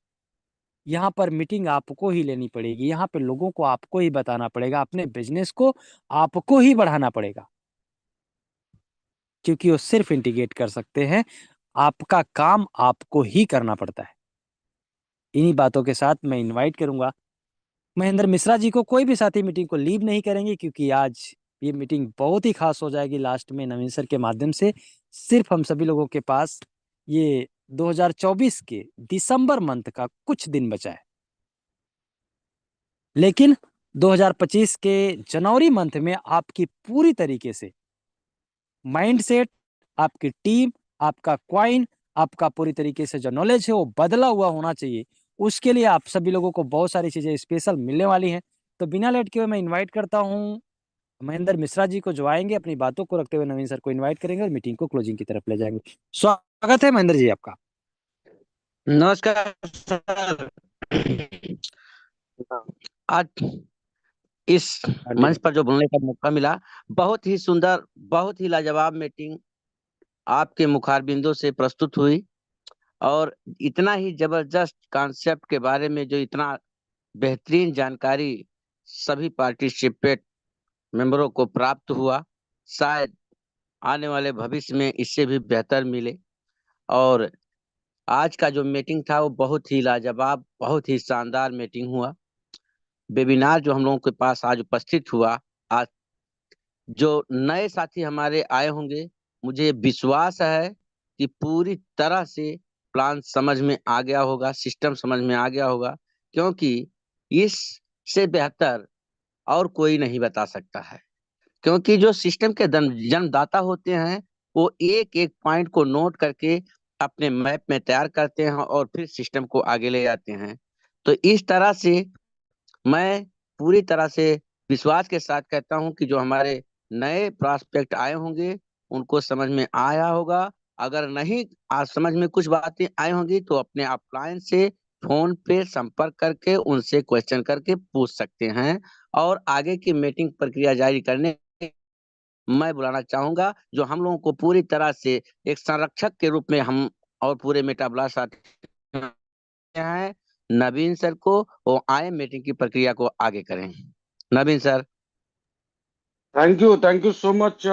यहाँ पर मीटिंग आपको ही लेनी पड़ेगी, यहाँ पे लोगों को आपको ही बताना पड़ेगा, अपने बिजनेस को आपको ही बढ़ाना पड़ेगा। क्योंकि वो सिर्फ इंटीग्रेट कर सकते हैं, आपका काम आपको ही करना पड़ता है। इन्हीं बातों के साथ मैं इनवाइट करूंगा महेंद्र मिश्रा जी को। कोई भी साथी मीटिंग को लीव नहीं करेंगे, क्योंकि आज ये मीटिंग बहुत ही खास हो जाएगी। लास्ट में नवीन सर के माध्यम से सिर्फ हम सभी लोगों के पास ये 2024 के दिसंबर मंथ का कुछ दिन बचा है, लेकिन 2025 के जनवरी मंथ में आपकी पूरी तरीके से माइंडसेट, आपकी टीम, आपका क्वाइन, आपका पूरी तरीके से जो नॉलेज है वो बदला हुआ होना चाहिए। उसके लिए आप सभी लोगों को बहुत सारी चीजें स्पेशल मिलने वाली हैं। तो बिना लेट के हुए मैं इनवाइट करता हूँ महेंद्र मिश्रा जी को, जो आएंगे अपनी बातों को रखते हुए नवीन सर को इनवाइट करेंगे और मीटिंग को क्लोजिंग की तरफ ले जाएंगे। स्वागत है महेंद्र जी आपका। नमस्कार सर। आज इस मंच पर जो बोलने का मौका मिला, बहुत ही सुंदर, बहुत ही लाजवाब मीटिंग आपके मुखारबिंदों से प्रस्तुत हुई। और इतना ही जबरदस्त कॉन्सेप्ट के बारे में जो इतना बेहतरीन जानकारी सभी पार्टिसिपेट मेंबरों को प्राप्त हुआ, शायद आने वाले भविष्य में इससे भी बेहतर मिले। और आज का जो मीटिंग था वो बहुत ही लाजवाब, बहुत ही शानदार मीटिंग हुआ। वेबिनार जो हम लोगों के पास आज उपस्थित हुआ, आज जो नए साथी हमारे आए होंगे, मुझे विश्वास है कि पूरी तरह से प्लान समझ में आ गया होगा, सिस्टम समझ में आ गया होगा, क्योंकि इससे बेहतर और कोई नहीं बता सकता है। क्योंकि जो सिस्टम के जन्मदाता होते हैं, वो एक एक पॉइंट को नोट करके अपने मैप में तैयार करते हैं और फिर सिस्टम को आगे ले जाते हैं। तो इस तरह से मैं पूरी तरह से विश्वास के साथ कहता हूं कि जो हमारे नए प्रॉस्पेक्ट आए होंगे, उनको समझ में आया होगा। अगर नहीं आज समझ में कुछ बातें आई होंगी, तो अपने अपलाइन से फोन पे संपर्क करके उनसे क्वेश्चन करके पूछ सकते हैं। और आगे की मीटिंग प्रक्रिया जारी करने मैं बुलाना चाहूंगा, जो हम लोगों को पूरी तरह से एक संरक्षक के रूप में हम और पूरे मेटाब्लास्ट साथी हैं, नवीन सर को। वो आए मीटिंग की प्रक्रिया को आगे करें। Naveen sir. Thank you so much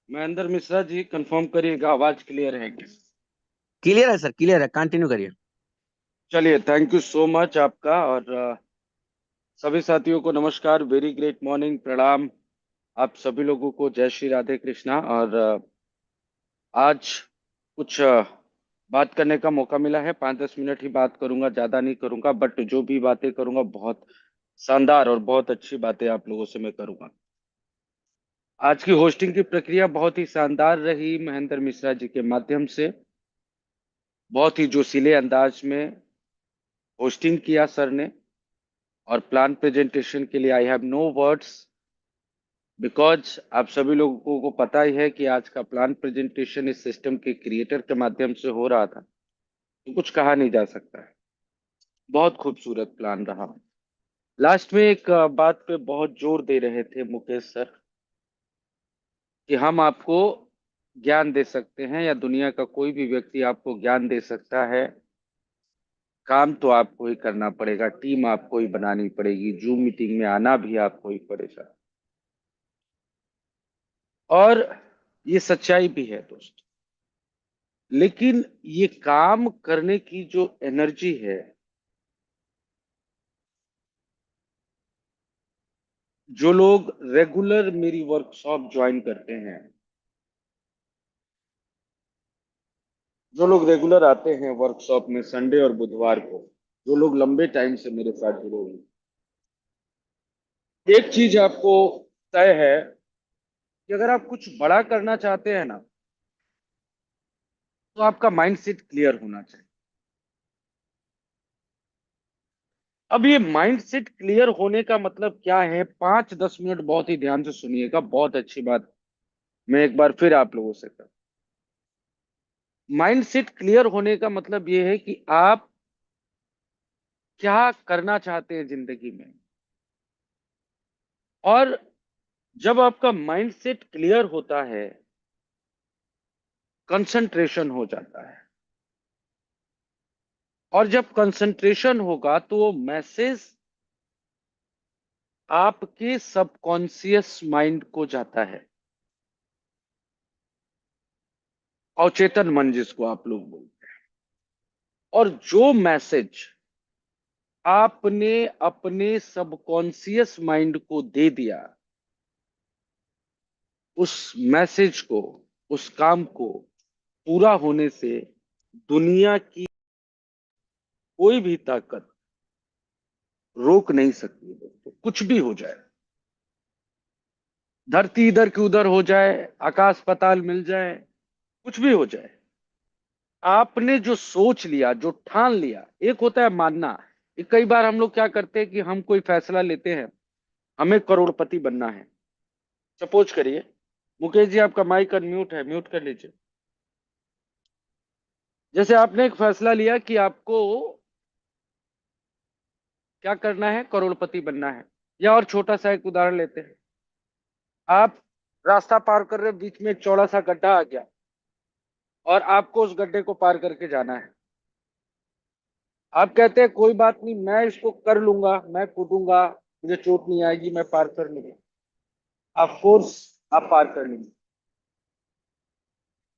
Mahendra Mishra ji. Confirm करिएगा आवाज क्लियर है क्या? क्लियर है सर, क्लियर है, कंटिन्यू करिए। चलिए, थैंक यू सो मच आपका। और सभी साथियों को नमस्कार, वेरी ग्रेट मॉर्निंग, प्रणाम आप सभी लोगों को, जय श्री राधे कृष्णा। और आज कुछ बात करने का मौका मिला है। 5-10 मिनट ही बात करूंगा, ज्यादा नहीं करूंगा, बट जो भी बातें करूंगा बहुत शानदार और बहुत अच्छी बातें आप लोगों से मैं करूंगा। आज की होस्टिंग की प्रक्रिया बहुत ही शानदार रही महेंद्र मिश्रा जी के माध्यम से। बहुत ही जोशीले अंदाज में होस्टिंग किया सर ने। और प्लान प्रेजेंटेशन के लिए I have no words, because आप सभी लोगों को पता ही है कि आज का प्लान प्रेजेंटेशन इस सिस्टम के क्रिएटर के माध्यम से हो रहा था, तो कुछ कहा नहीं जा सकता है। बहुत खूबसूरत प्लान रहा। लास्ट में एक बात पे बहुत जोर दे रहे थे मुकेश सर, कि हम आपको ज्ञान दे सकते हैं या दुनिया का कोई भी व्यक्ति आपको ज्ञान दे सकता है, काम तो आपको ही करना पड़ेगा, टीम आपको ही बनानी पड़ेगी, जूम मीटिंग में आना भी आपको ही पड़ेगा। और ये सच्चाई भी है दोस्त। लेकिन ये काम करने की जो एनर्जी है, जो लोग रेगुलर मेरी वर्कशॉप ज्वाइन करते हैं, जो लोग रेगुलर आते हैं वर्कशॉप में संडे और बुधवार को, जो लोग लंबे टाइम से मेरे साथ जुड़े हुए, एक चीज आपको तय है कि अगर आप कुछ बड़ा करना चाहते हैं ना, तो आपका माइंडसेट क्लियर होना चाहिए। अब ये माइंडसेट क्लियर होने का मतलब क्या है, 5-10 मिनट बहुत ही ध्यान से सुनिएगा, बहुत अच्छी बात मैं एक बार फिर आप लोगों से कर। माइंडसेट क्लियर होने का मतलब ये है कि आप क्या करना चाहते हैं जिंदगी में। और जब आपका माइंडसेट क्लियर होता है, कंसंट्रेशन हो जाता है। और जब कंसंट्रेशन होगा तो वो मैसेज आपके सबकॉन्शियस माइंड को जाता है, अवचेतन मन जिसको आप लोग बोलते हैं। और जो मैसेज आपने अपने सबकॉन्शियस माइंड को दे दिया, उस मैसेज को, उस काम को पूरा होने से दुनिया की कोई भी ताकत रोक नहीं सकती दोस्तों। कुछ भी हो जाए, धरती इधर की उधर हो जाए, आकाश पाताल मिल जाए, कुछ भी हो जाए, आपने जो सोच लिया, जो ठान लिया, एक होता है मानना। कई बार हम लोग क्या करते हैं कि हम कोई फैसला लेते हैं, हमें करोड़पति बनना है। सपोज करिए, मुकेश जी आपका माइक अनम्यूट है, म्यूट कर लीजिए। जैसे आपने एक फैसला लिया कि आपको क्या करना है, करोड़पति बनना है। या और छोटा सा एक उदाहरण लेते हैं, आप रास्ता पार कर रहे, बीच में एक चौड़ा सा गड्ढा आ गया और आपको उस गड्ढे को पार करके जाना है। आप कहते हैं कोई बात नहीं, मैं इसको कर लूंगा, मैं कूदूंगा, मुझे चोट नहीं आएगी, मैं पार कर लूंगा। ऑफ कोर्स आप पार कर लेंगे।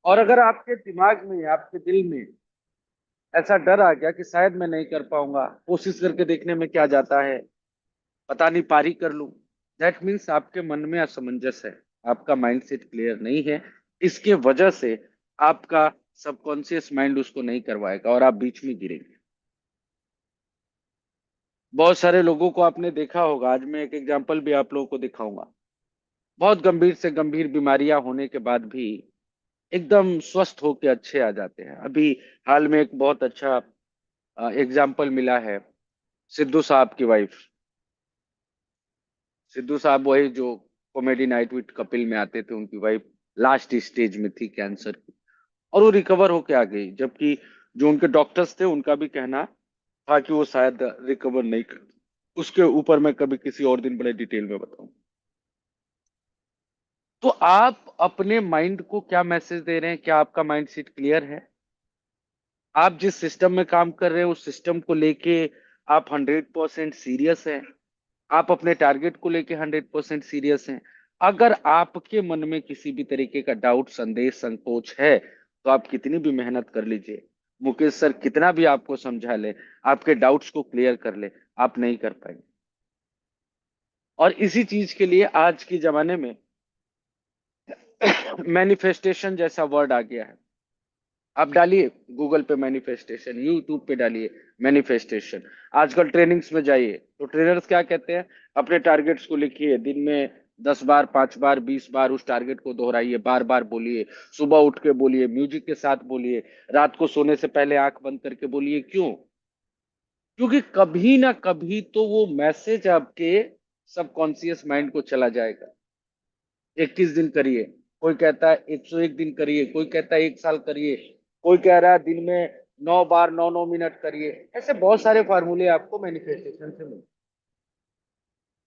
और अगर आपके दिमाग में, आपके दिल में ऐसा डर आ गया कि शायद मैं नहीं कर पाऊंगा, कोशिश करके देखने में क्या जाता है, पता नहीं पार ही कर लूं, दैट मीन्स आपके मन में असमंजस है, आपका माइंडसेट क्लियर नहीं है। इसके वजह से आपका सबकॉन्शियस माइंड उसको नहीं करवाएगा और आप बीच में गिरेंगे। बहुत सारे लोगों को आपने देखा होगा, आज मैं एक एग्जांपल भी आप लोगों को दिखाऊंगा। बहुत गंभीर से गंभीर बीमारियां होने के बाद भी एकदम स्वस्थ होके अच्छे आ जाते हैं। अभी हाल में एक बहुत अच्छा एग्जाम्पल मिला है, सिद्धू साहब की वाइफ। सिद्धू साहब वही जो कॉमेडी नाइट विद कपिल में आते थे, उनकी वाइफ लास्ट स्टेज में थी कैंसर की, और वो रिकवर होके आ गई। जबकि जो उनके डॉक्टर्स थे उनका भी कहना था कि वो शायद रिकवर नहीं कर। उसके ऊपर मैं कभी किसी और दिन बड़े डिटेल में बताऊं। तो आप अपने माइंड को क्या मैसेज दे रहे हैं? क्या आपका माइंड सेट क्लियर है? आप जिस सिस्टम में काम कर रहे हैं उस सिस्टम को लेके आप 100% सीरियस हैं? आप अपने टारगेट को लेके 100% सीरियस हैं? अगर आपके मन में किसी भी तरीके का डाउट, संदेह, संकोच है, तो आप कितनी भी मेहनत कर लीजिए, मुकेश सर कितना भी आपको समझा ले, आपके डाउट्स को क्लियर कर ले, आप नहीं कर पाएंगे। और इसी चीज के लिए आज के जमाने में मैनिफेस्टेशन जैसा वर्ड आ गया है। आप डालिए गूगल पे मैनिफेस्टेशन, यूट्यूब पे डालिए मैनिफेस्टेशन। आजकल ट्रेनिंग्स में जाइए तो ट्रेनर्स क्या कहते हैं? अपने टारगेट्स को लिखिए, दिन में 10 बार, 5 बार, 20 बार उस टारगेट को दोहराइए, बार बार बोलिए, सुबह उठ के बोलिए, म्यूजिक के साथ बोलिए, रात को सोने से पहले आंख बंद करके बोलिए। क्यों? क्योंकि कभी ना कभी तो वो मैसेज आपके सबकॉन्शियस माइंड को चला जाएगा। 21 दिन करिए, कोई कहता है 101 दिन करिए, कोई कहता है 1 साल करिए, कोई कह रहा है दिन में 9 बार 9 9 मिनट करिए। ऐसे बहुत सारे फार्मूले आपको मैनिफेस्टेशन से मिलते।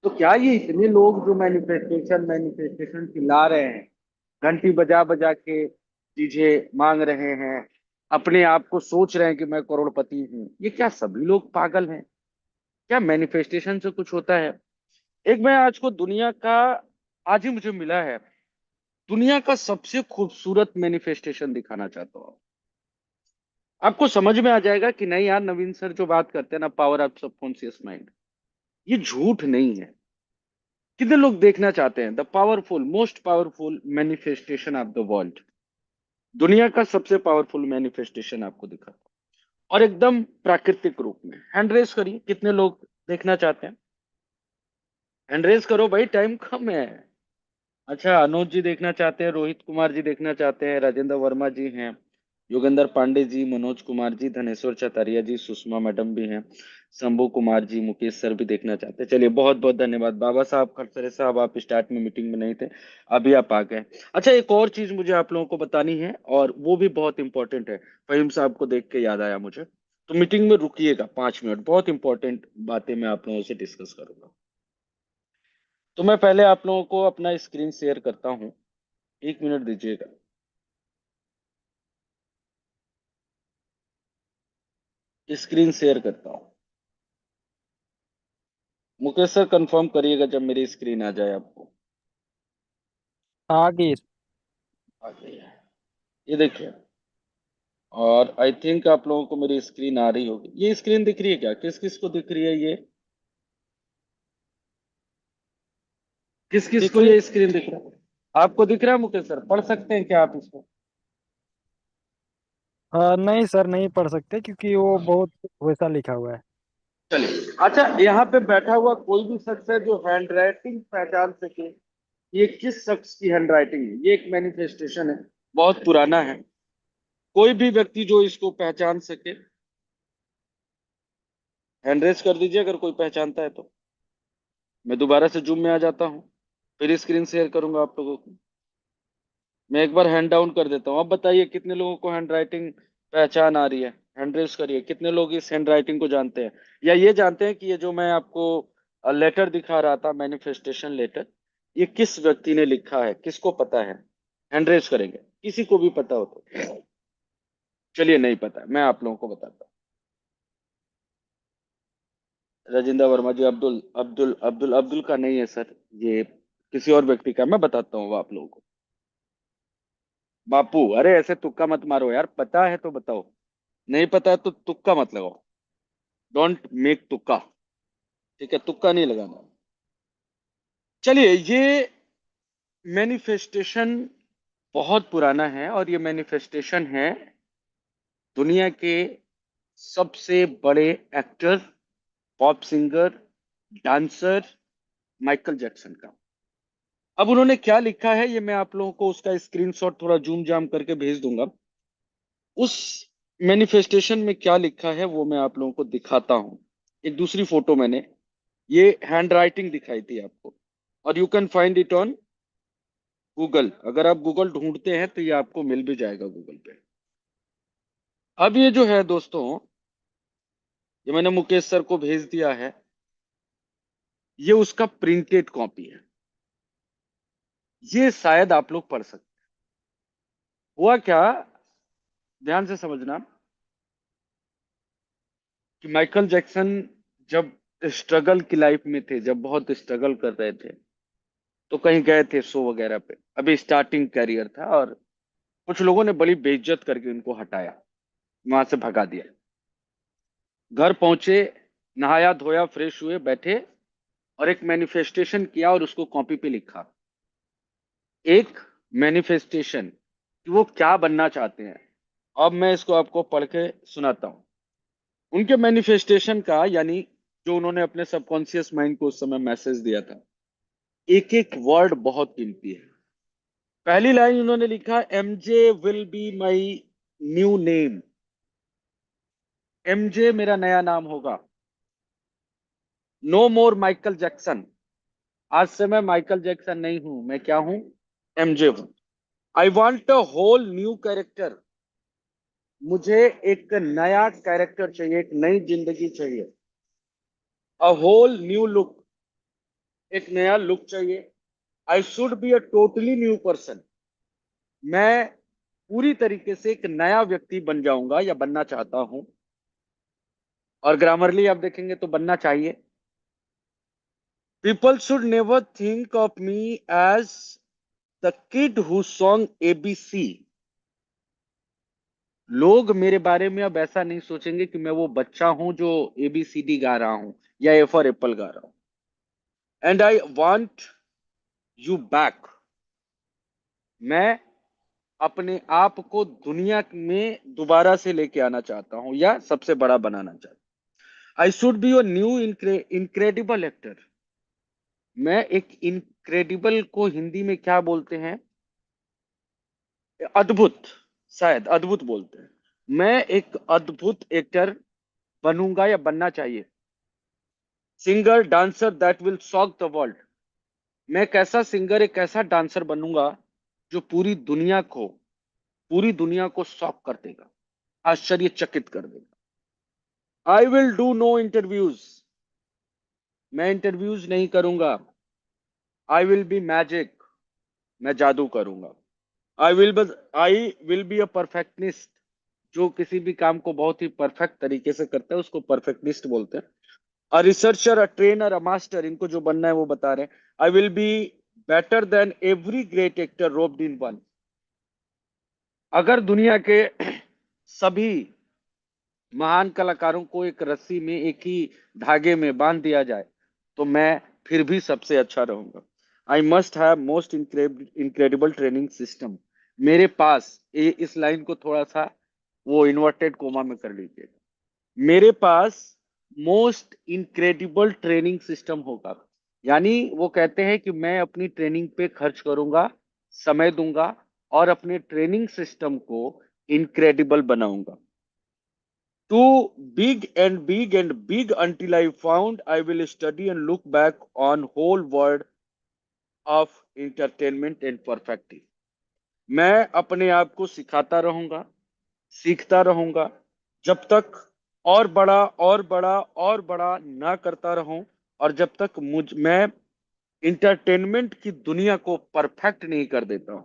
तो क्या ये इतने लोग जो मैनिफेस्टेशन मैनिफेस्टेशन चिल्ला रहे हैं, घंटी बजा बजा के चीजें मांग रहे हैं, अपने आप को सोच रहे हैं कि मैं करोड़पति हूं, ये क्या सभी लोग पागल हैं? क्या मैनिफेस्टेशन से कुछ होता है? एक मैं आज को दुनिया का, आज ही मुझे मिला है, दुनिया का सबसे खूबसूरत मैनिफेस्टेशन दिखाना चाहता हूँ। आपको समझ में आ जाएगा कि नहीं यार, नवीन सर जो बात करते हैं ना, पावर ऑफ सबकॉन्शियस माइंड, ये झूठ नहीं है। कितने लोग देखना चाहते हैं the powerful, most powerful manifestation of the world? दुनिया का सबसे पावरफुल मैनिफेस्टेशन आपको दिखा, और एकदम प्राकृतिक रूप में। हैंड रेस करिए, कितने लोग देखना चाहते हैं? हैंड रेस करो भाई, टाइम कम है। अच्छा, अनुज जी देखना चाहते हैं, रोहित कुमार जी देखना चाहते हैं, राजेंद्र वर्मा जी हैं, योगेंद्र पांडे जी, मनोज कुमार जी, धनेश्वर चतारिया जी, सुषमा मैडम भी हैं, शंभू कुमार जी, मुकेश सर भी देखना चाहते हैं। चलिए, बहुत बहुत धन्यवाद। बाबा साहब खड़सरे साहब, आप स्टार्ट में मीटिंग में नहीं थे, अभी आप आ गए। अच्छा, एक और चीज मुझे आप लोगों को बतानी है, और वो भी बहुत इंपॉर्टेंट है। फहीम साहब को देख के याद आया मुझे, तो मीटिंग में रुकिएगा 5 मिनट, बहुत इंपॉर्टेंट बातें मैं आप लोगों से डिस्कस करूंगा। तो मैं पहले आप लोगों को अपना स्क्रीन शेयर करता हूँ, 1 मिनट दीजिएगा। स्क्रीन शेयर करता हूँ। मुकेश सर कंफर्म करिएगा जब मेरी स्क्रीन आ जाए आपको। आगे। आ गई है, ये देखिए। और आई थिंक आप लोगों को मेरी स्क्रीन आ रही होगी। ये स्क्रीन दिख रही है क्या? किस किस को दिख रही है ये? किस किस दिख को रही। ये स्क्रीन दिख रहा है? आपको दिख रहा है मुकेश सर? पढ़ सकते हैं क्या आप इसको? नहीं सर, नहीं पढ़ सकते क्योंकि वो बहुत वैसा लिखा हुआ है। चलिए, अच्छा, यहाँ पे बैठा हुआ कोई भी शख्स है जो हैंड राइटिंग पहचान सके, ये किस शख्स की हैंड राइटिंग है? ये एक मैनिफेस्टेशन है, बहुत पुराना है। कोई भी व्यक्ति जो इसको पहचान सके, हैंड रेस कर दीजिए अगर कोई पहचानता है तो। मैं दोबारा से जूम में आ जाता हूँ, फिर स्क्रीन शेयर करूंगा आप लोगों को। मैं एक बार हैंड डाउन कर देता हूँ। अब बताइए कितने लोगों को हैंड राइटिंग पहचान आ रही है? हैंड रेस करिए, कितने लोग इस हैंड राइटिंग को जानते हैं, या ये जानते हैं कि ये जो मैं आपको लेटर दिखा रहा था, मैनिफेस्टेशन लेटर, ये किस व्यक्ति ने लिखा है, किसको पता है? हैंड रेस करेंगे, किसी को भी पता हो तो। चलिए, नहीं पता, मैं आप लोगों को बताता हूँ। राजेंद्र वर्मा जी, अब्दुल अब्दुल अब्दुल अब्दुल का नहीं है सर, ये किसी और व्यक्ति का। मैं बताता हूँ वो आप लोगों को। बापू, अरे ऐसे तुक्का मत मारो यार, पता है तो बताओ, नहीं पता है तो तुक्का मत लगाओ। डोंट मेक तुक्का, ठीक है? तुक्का नहीं लगाना। चलिए, ये मैनिफेस्टेशन बहुत पुराना है और ये मैनिफेस्टेशन है दुनिया के सबसे बड़े actor, pop singer, dancer Michael Jackson का। अब उन्होंने क्या लिखा है ये मैं आप लोगों को उसका स्क्रीनशॉट थोड़ा जूम जाम करके भेज दूंगा। उस मैनिफेस्टेशन में क्या लिखा है वो मैं आप लोगों को दिखाता हूं। एक दूसरी फोटो मैंने, ये हैंड राइटिंग दिखाई थी आपको, और you can find it on Google. अगर आप गूगल ढूंढते हैं तो ये आपको मिल भी जाएगा गूगल पे। अब ये जो है दोस्तों, ये मैंने मुकेश सर को भेज दिया है, ये उसका प्रिंटेड कॉपी है। ये शायद आप लोग पढ़ सकते हैं। हुआ क्या, ध्यान से समझना, कि माइकल जैक्सन जब स्ट्रगल की लाइफ में थे, जब बहुत स्ट्रगल कर रहे थे, तो कहीं गए थे शो वगैरह पे, अभी स्टार्टिंग करियर था, और कुछ लोगों ने बड़ी बेइज्जत करके उनको हटाया, वहां से भगा दिया। घर पहुंचे, नहाया धोया, फ्रेश हुए, बैठे और एक मैनिफेस्टेशन किया और उसको कॉपी पे लिखा। एक मैनिफेस्टेशन कि वो क्या बनना चाहते हैं। अब मैं इसको आपको पढ़ के सुनाता हूँ उनके मैनिफेस्टेशन का, यानी जो उन्होंने अपने सबकॉन्शियस माइंड को उस समय मैसेज दिया था। एक एक वर्ड बहुत कीमती है। पहली लाइन उन्होंने लिखा, MJ will be my new name. MJ मेरा नया नाम होगा। नो मोर माइकल जैक्सन। आज से मैं माइकल जैक्सन नहीं हूं, मैं क्या हूं, एमजे हूं। I want a whole new character. मुझे एक नया कैरेक्टर चाहिए, एक नई जिंदगी चाहिए। A whole new look. एक नया लुक चाहिए। I should be a totally new person. मैं पूरी तरीके से एक नया व्यक्ति बन जाऊंगा या बनना चाहता हूं। और ग्रामरली आप देखेंगे तो बनना चाहिए। People should never think of me as the kid who song ABC. लोग मेरे बारे में अब ऐसा नहीं सोचेंगे कि मैं वो बच्चा हूं जो एबीसीडी गा रहा हूं या ए फॉर एप्पल गा रहा हूं। And I want you back. मैं अपने आप को दुनिया में दोबारा से लेके आना चाहता हूं या सबसे बड़ा बनाना चाहता हूं। आई should be your new incredible actor. मैं एक इनक्रेडिबल को हिंदी में क्या बोलते हैं, अद्भुत, शायद अद्भुत बोलते हैं। मैं एक अद्भुत एक्टर बनूंगा या बनना चाहिए। Singer dancer that will shock the world. मैं एक ऐसा सिंगर, एक ऐसा डांसर बनूंगा जो पूरी दुनिया को शॉक कर देगा, आश्चर्यचकित कर देगा। I will do no interviews. मैं इंटरव्यूज नहीं करूंगा। I will be magic. मैं जादू करूंगा। I will be a perfectionist. जो किसी भी काम को बहुत ही परफेक्ट तरीके से करता है उसको परफेक्टनिस्ट बोलते हैं। A researcher, a trainer, a master, इनको जो बनना है वो बता रहे हैं। आई will be better than every great actor robed in one. अगर दुनिया के सभी महान कलाकारों को एक रस्सी में, एक ही धागे में बांध दिया जाए तो मैं फिर भी सबसे अच्छा रहूंगा। I must have most incredible training system. मेरे पास, इस लाइन को थोड़ा सा वो इन्वर्टेड कोमा में कर लीजिएगा। मेरे पास मोस्ट इनक्रेडिबल ट्रेनिंग सिस्टम होगा। यानी वो कहते हैं कि मैं अपनी ट्रेनिंग पे खर्च करूंगा, समय दूंगा और अपने ट्रेनिंग सिस्टम को इनक्रेडिबल बनाऊंगा। Too big and big until I found I will study and look back on whole world of entertainment and perfecting. मैं अपने आप को सिखाता रहूंगा, सीखता रहूंगा, जब तक और बड़ा और बड़ा और बड़ा ना करता रहूं, और जब तक मैं इंटरटेनमेंट की दुनिया को परफेक्ट नहीं कर देता हूं।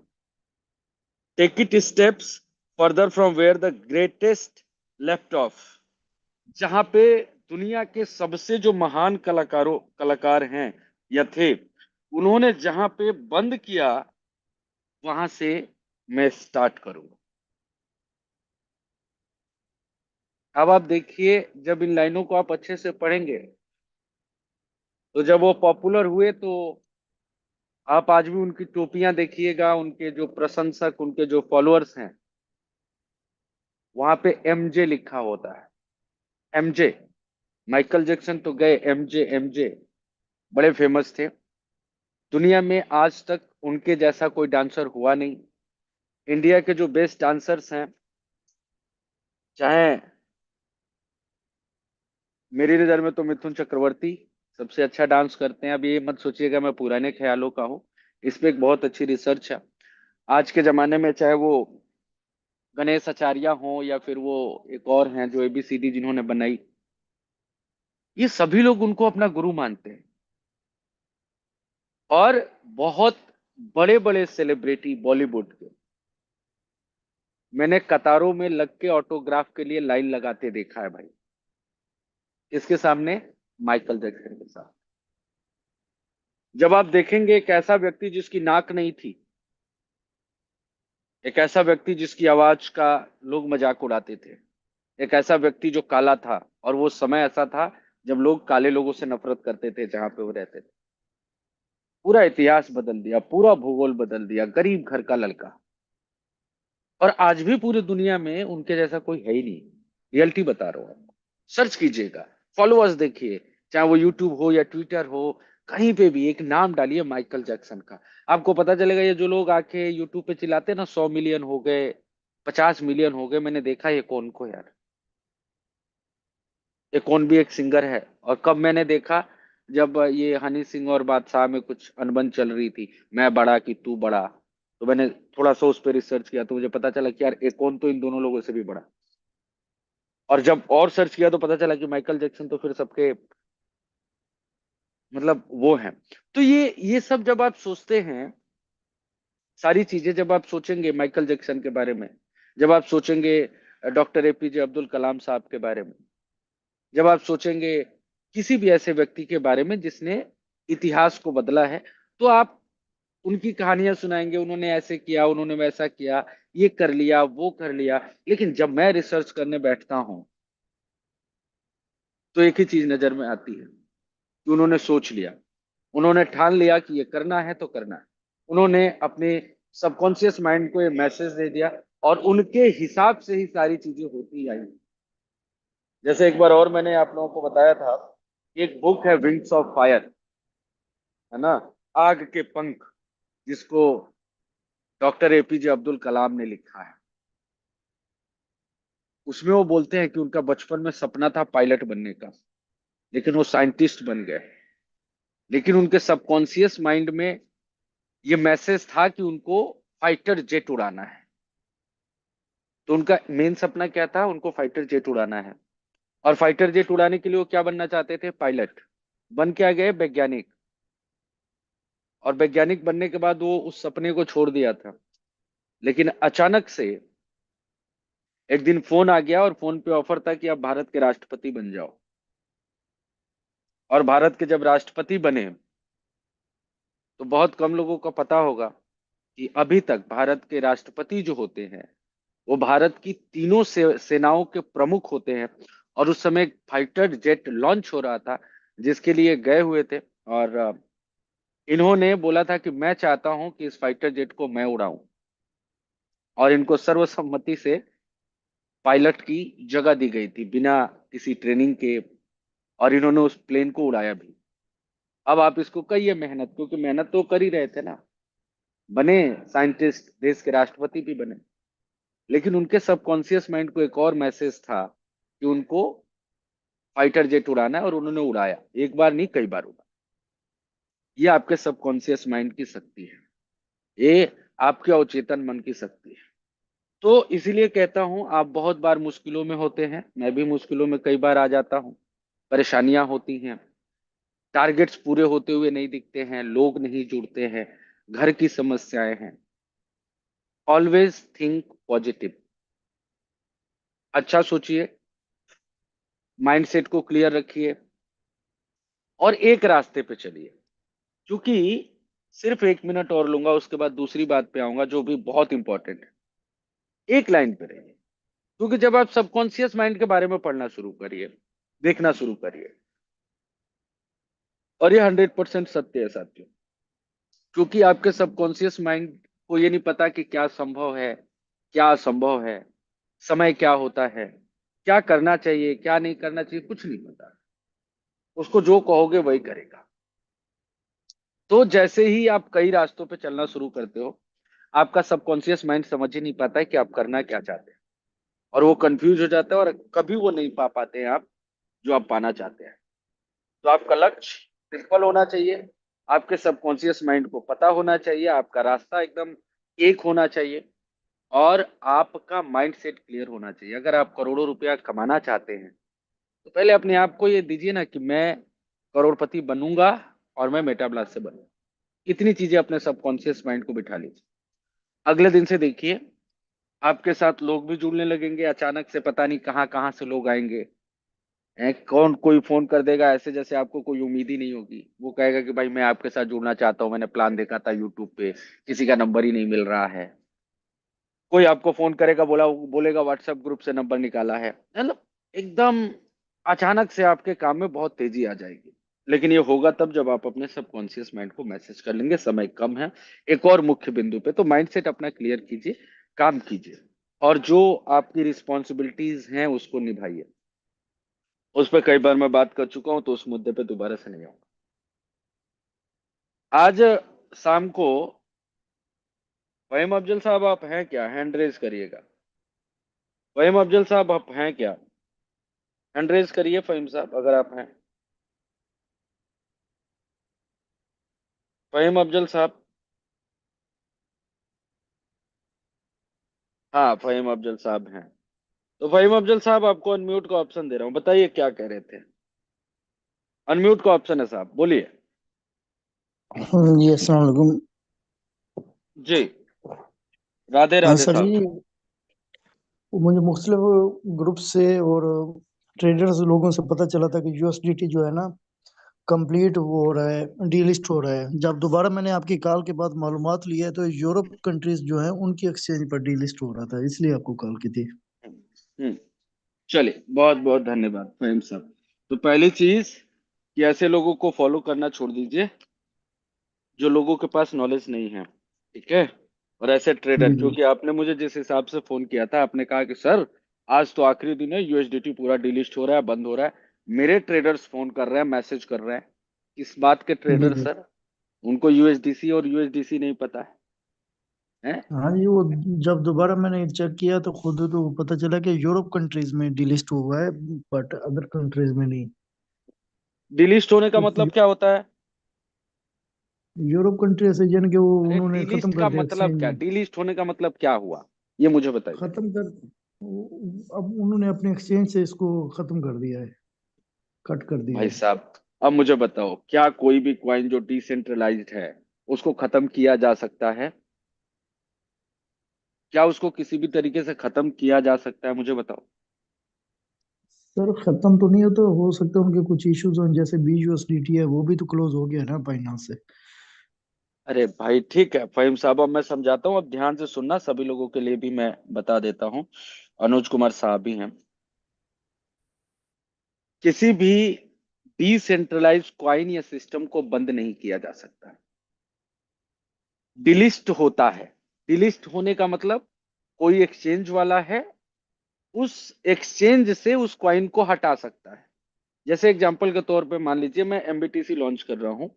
Take it steps further from where the greatest left off. जहां पे दुनिया के सबसे जो महान कलाकार हैं या थे, उन्होंने जहां पे बंद किया वहां से मैं स्टार्ट करूंगा। अब आप देखिए, जब इन लाइनों को आप अच्छे से पढ़ेंगे तो जब वो पॉपुलर हुए तो आप आज भी उनकी टोपियां देखिएगा, उनके जो प्रशंसक, उनके जो फॉलोअर्स हैं, वहां पे एमजे लिखा होता है। एमजे, माइकल जैक्सन तो गए, एमजे एमजे बड़े फेमस थे। दुनिया में आज तक उनके जैसा कोई डांसर हुआ नहीं। इंडिया के जो बेस्ट डांसर्स हैं, चाहे मेरी नजर में तो मिथुन चक्रवर्ती सबसे अच्छा डांस करते हैं। अब ये मत सोचिएगा मैं पुराने ख्यालों का हूँ, इस पे एक बहुत अच्छी रिसर्च है। आज के जमाने में चाहे वो गणेश आचार्य हो या फिर वो एक और हैं जो एबीसीडी जिन्होंने बनाई, ये सभी लोग उनको अपना गुरु मानते हैं। और बहुत बड़े बड़े सेलिब्रिटी बॉलीवुड के मैंने कतारों में लग के ऑटोग्राफ के लिए लाइन लगाते देखा है भाई। इसके सामने माइकल जैक्सन के साथ जब आप देखेंगे एक ऐसा व्यक्ति जिसकी नाक नहीं थी, एक ऐसा व्यक्ति जिसकी आवाज का लोग मजाक उड़ाते थे, एक ऐसा व्यक्ति जो काला था, और वो समय ऐसा था जब लोग काले लोगों से नफरत करते थे जहां पे वो रहते थे। पूरा इतिहास बदल दिया, पूरा भूगोल बदल दिया, गरीब घर का लड़का। और आज भी पूरी दुनिया में उनके जैसा कोई है ही नहीं। रियलिटी बता रहा हूं आपको, सर्च कीजिएगा, फॉलोअर्स देखिए, चाहे वो यूट्यूब हो या ट्विटर हो, कहीं पे भी एक नाम डालिए माइकल जैक्सन का, आपको पता चलेगा। ये जो लोग आके यूट्यूब पे चिल्लाते हैं ना, 100 मिलियन हो गए, 50 मिलियन हो गए, मैंने देखा ये कौन को यार, ये कौन भी एक सिंगर है। और कब मैंने देखा, जब ये हनी सिंह और बादशाह में कुछ अनबन चल रही थी, मैं बड़ा कि तू बड़ा, तो मैंने थोड़ा सा उस पर रिसर्च किया तो मुझे पता चला कि यार एक कौन तो इन दोनों लोगों से भी बड़ा। और जब और सर्च किया तो पता चला कि माइकल जैक्सन तो फिर सबके मतलब वो हैं। तो ये सब जब आप सोचते हैं, सारी चीजें जब आप सोचेंगे माइकल जैक्सन के बारे में, जब आप सोचेंगे डॉक्टर एपीजे अब्दुल कलाम साहब के बारे में, जब आप सोचेंगे किसी भी ऐसे व्यक्ति के बारे में जिसने इतिहास को बदला है, तो आप उनकी कहानियां सुनाएंगे, उन्होंने ऐसे किया, उन्होंने वैसा किया, ये कर लिया, वो कर लिया। लेकिन जब मैं रिसर्च करने बैठता हूं तो एक ही चीज नजर में आती है कि उन्होंने सोच लिया, उन्होंने ठान लिया कि ये करना है तो करना है। उन्होंने अपने सबकॉन्शियस माइंड को ये मैसेज दे दिया, और उनके हिसाब से ही सारी चीजें होती आई। जैसे एक बार और मैंने आप लोगों को बताया था, एक बुक है विंग्स ऑफ फायर, है ना, आग के पंख, जिसको डॉक्टर एपीजे अब्दुल कलाम ने लिखा है। उसमें वो बोलते हैं कि उनका बचपन में सपना था पायलट बनने का, लेकिन वो साइंटिस्ट बन गए। लेकिन उनके सबकॉन्शियस माइंड में ये मैसेज था कि उनको फाइटर जेट उड़ाना है। तो उनका मेन सपना क्या था, उनको फाइटर जेट उड़ाना है। और फाइटर जेट उड़ाने के लिए वो क्या बनना चाहते थे, पायलट। बन क्या गए, वैज्ञानिक। और वैज्ञानिक बनने के बाद वो उस सपने को छोड़ दिया था। लेकिन अचानक से एक दिन फोन आ गया, और फोन पे ऑफर था कि आप भारत के राष्ट्रपति बन जाओ। और भारत के जब राष्ट्रपति बने, तो बहुत कम लोगों को पता होगा कि अभी तक भारत के राष्ट्रपति जो होते हैं, वो भारत की तीनों सेनाओं के प्रमुख होते हैं। और उस समय एक फाइटर जेट लॉन्च हो रहा था, जिसके लिए गए हुए थे। और इन्होंने बोला था कि मैं चाहता हूं कि इस फाइटर जेट को मैं उड़ाऊं। और इनको सर्वसम्मति से पायलट की जगह दी गई थी बिना किसी ट्रेनिंग के। और इन्होंने उस प्लेन को उड़ाया भी। अब आप इसको कहिए मेहनत, क्योंकि मेहनत तो कर ही रहे थे ना, बने साइंटिस्ट, देश के राष्ट्रपति भी बने। लेकिन उनके सबकॉन्शियस माइंड को एक और मैसेज था कि उनको फाइटर जेट उड़ाना है, और उन्होंने उड़ाया। एक बार नहीं, कई बार उड़ाया। ये आपके सबकॉन्शियस माइंड की शक्ति है, ये आपके अवचेतन मन की शक्ति है। तो इसीलिए कहता हूं, आप बहुत बार मुश्किलों में होते हैं, मैं भी मुश्किलों में कई बार आ जाता हूं। परेशानियां होती हैं, टारगेट्स पूरे होते हुए नहीं दिखते हैं, लोग नहीं जुड़ते हैं, घर की समस्याएं हैं। ऑलवेज थिंक पॉजिटिव, अच्छा सोचिए, माइंडसेट को क्लियर रखिए, और एक रास्ते पे चलिए। क्योंकि सिर्फ 1 मिनट और लूंगा, उसके बाद दूसरी बात पे आऊंगा जो भी बहुत इंपॉर्टेंट है। एक लाइन पे रहिए। क्योंकि जब आप सबकॉन्शियस माइंड के बारे में पढ़ना शुरू करिए, देखना शुरू करिए, और ये 100% सत्य है साथियों, क्योंकि आपके सबकॉन्शियस माइंड को ये नहीं पता कि क्या संभव है, क्या असंभव है, समय क्या होता है, क्या करना चाहिए, क्या नहीं करना चाहिए, कुछ नहीं पता। उसको जो कहोगे वही करेगा। तो जैसे ही आप कई रास्तों पे चलना शुरू करते हो, आपका सबकॉन्शियस माइंड समझ ही नहीं पाता है कि आप करना क्या चाहते हैं, और वो कंफ्यूज हो जाता है, और कभी वो नहीं पा पाते हैं आप जो आप पाना चाहते हैं। तो आपका लक्ष्य सिंपल होना चाहिए, आपके सबकॉन्शियस माइंड को पता होना चाहिए, आपका रास्ता एकदम एक होना चाहिए, और आपका माइंड सेट क्लियर होना चाहिए। अगर आप करोड़ों रुपया कमाना चाहते हैं तो पहले अपने आप को ये दीजिए ना कि मैं करोड़पति बनूंगा और मैं मेटाब्लास्ट से बनूंगा। इतनी चीजें अपने सबकॉन्शियस माइंड को बिठा लीजिए। अगले दिन से देखिए, आपके साथ लोग भी जुड़ने लगेंगे, अचानक से पता नहीं कहाँ कहाँ से लोग आएंगे। कौन कोई फोन कर देगा ऐसे जैसे आपको कोई उम्मीद ही नहीं होगी। वो कहेगा कि भाई मैं आपके साथ जुड़ना चाहता हूँ, मैंने प्लान देखा था यूट्यूब पे, किसी का नंबर ही नहीं मिल रहा है। कोई आपको फोन करेगा, बोलेगा व्हाट्सएप ग्रुप से नंबर निकाला है। मतलब एकदम अचानक से आपके काम में बहुत तेजी आ जाएगी। लेकिन ये होगा तब जब आप अपने सबकॉन्शियस माइंड को मैसेज कर लेंगे। समय कम है। एक और मुख्य बिंदु पे तो माइंडसेट अपना क्लियर कीजिए, काम कीजिए, और जो आपकी रिस्पॉन्सिबिलिटीज हैं उसको निभाइए। उस पर कई बार मैं बात कर चुका हूं, तो उस मुद्दे पे दोबारा से नहीं आऊंगा। आज शाम को वहीम अफजल साहब आप हैं क्या? हैंड रेज करिएगा। वहीम अफजल साहब आप हैं क्या? हैंड रेज करिए फहीम साहब अगर आप हैं। फहीम अफजल साहब। हाँ, फहीम अफजल साहब हैं। तो फहीम अफजल साहब, आपको अनम्यूट का ऑप्शन दे रहा हूँ, बताइए क्या कह रहे थे। अनम्यूट का ऑप्शन है साहब, बोलिए। जी अस्सलाम वालेकुम। जी, राधे हाँ राधे सर साहब। जी, मुझे मुख्तलिफ ग्रुप से और ट्रेडर्स लोगों से पता चला था कि यूएसडीटी जो है ना कंप्लीट वो हो रहा है, डीलिस्ट हो रहा है। जब दोबारा मैंने आपकी कॉल के बाद मालूमात ली है तो यूरोप कंट्रीज जो है उनकी एक्सचेंज पर डीलिस्ट हो रहा था, इसलिए आपको कॉल की थी। हम्म। चलिए, बहुत बहुत धन्यवाद फहीम साहब। तो पहली चीज कि ऐसे लोगों को फॉलो करना छोड़ दीजिए जो लोगों के पास नॉलेज नहीं है, ठीक है। और ऐसे ट्रेडर, जी जी। क्योंकि आपने मुझे जिस हिसाब से फोन किया था, आपने कहा कि सर आज तो आखिरी दिन है, यूएसडीटी पूरा डिलीस्ट हो रहा है, बंद हो रहा है। मेरे ट्रेडर्स फोन कर रहे हैं, मैसेज कर रहे हैं। किस बात के जी ट्रेडर जी। सर? उनको यूएसडीसी और यूएसडीसी नहीं पता है, हैं? हाँ जी, वो जब दोबारा मैंने चेक किया तो खुद तो पता चला कि यूरोप कंट्रीज में डिलिस्ट हुआ है, बट अदर कंट्रीज में नहीं। डिलीस्ट होने का तो मतलब क्या होता है? यूरोप कंट्री से यानी कि वो अरे उन्होंने खत्म डिलीस्ट कर का दिया मतलब एक्सचेंज। क्या? डिलीस्ट होने का मतलब क्या हुआ, ये मुझे बताइए। खत्म कर अब उन्होंने अपने एक्सचेंज से इसको खत्म कर दिया है, कट कर दिया भाई है। साहब, अब मुझे बताओ, क्या कोई भी क्वाइन जो डिसेंट्रलाइज्ड है उसको खत्म किया जा सकता है? क्या उसको किसी भी तरीके से खत्म किया जा सकता है? मुझे बताओ। सर खत्म तो नहीं हो, तो हो सकता है उनके कुछ इश्यूज हों, जैसे BUSDT है वो भी तो क्लोज हो गया ना बाइनांस से। अरे भाई ठीक है फहीम साहब, अब मैं समझाता हूँ, अब ध्यान से सुनना, सभी लोगों के लिए भी मैं बता देता हूँ। अनुज कुमार साहब भी हैं। किसी भी डिसेंट्रलाइज्ड क्वाइन या सिस्टम को बंद नहीं किया जा सकता, डिलिस्ट होता है। डिलिस्ट होने का मतलब कोई एक्सचेंज वाला है, उस एक्सचेंज से उस क्वाइन को हटा सकता है। जैसे एग्जांपल के तौर पे मान लीजिए मैं एमबीटीसी लॉन्च कर रहा हूं,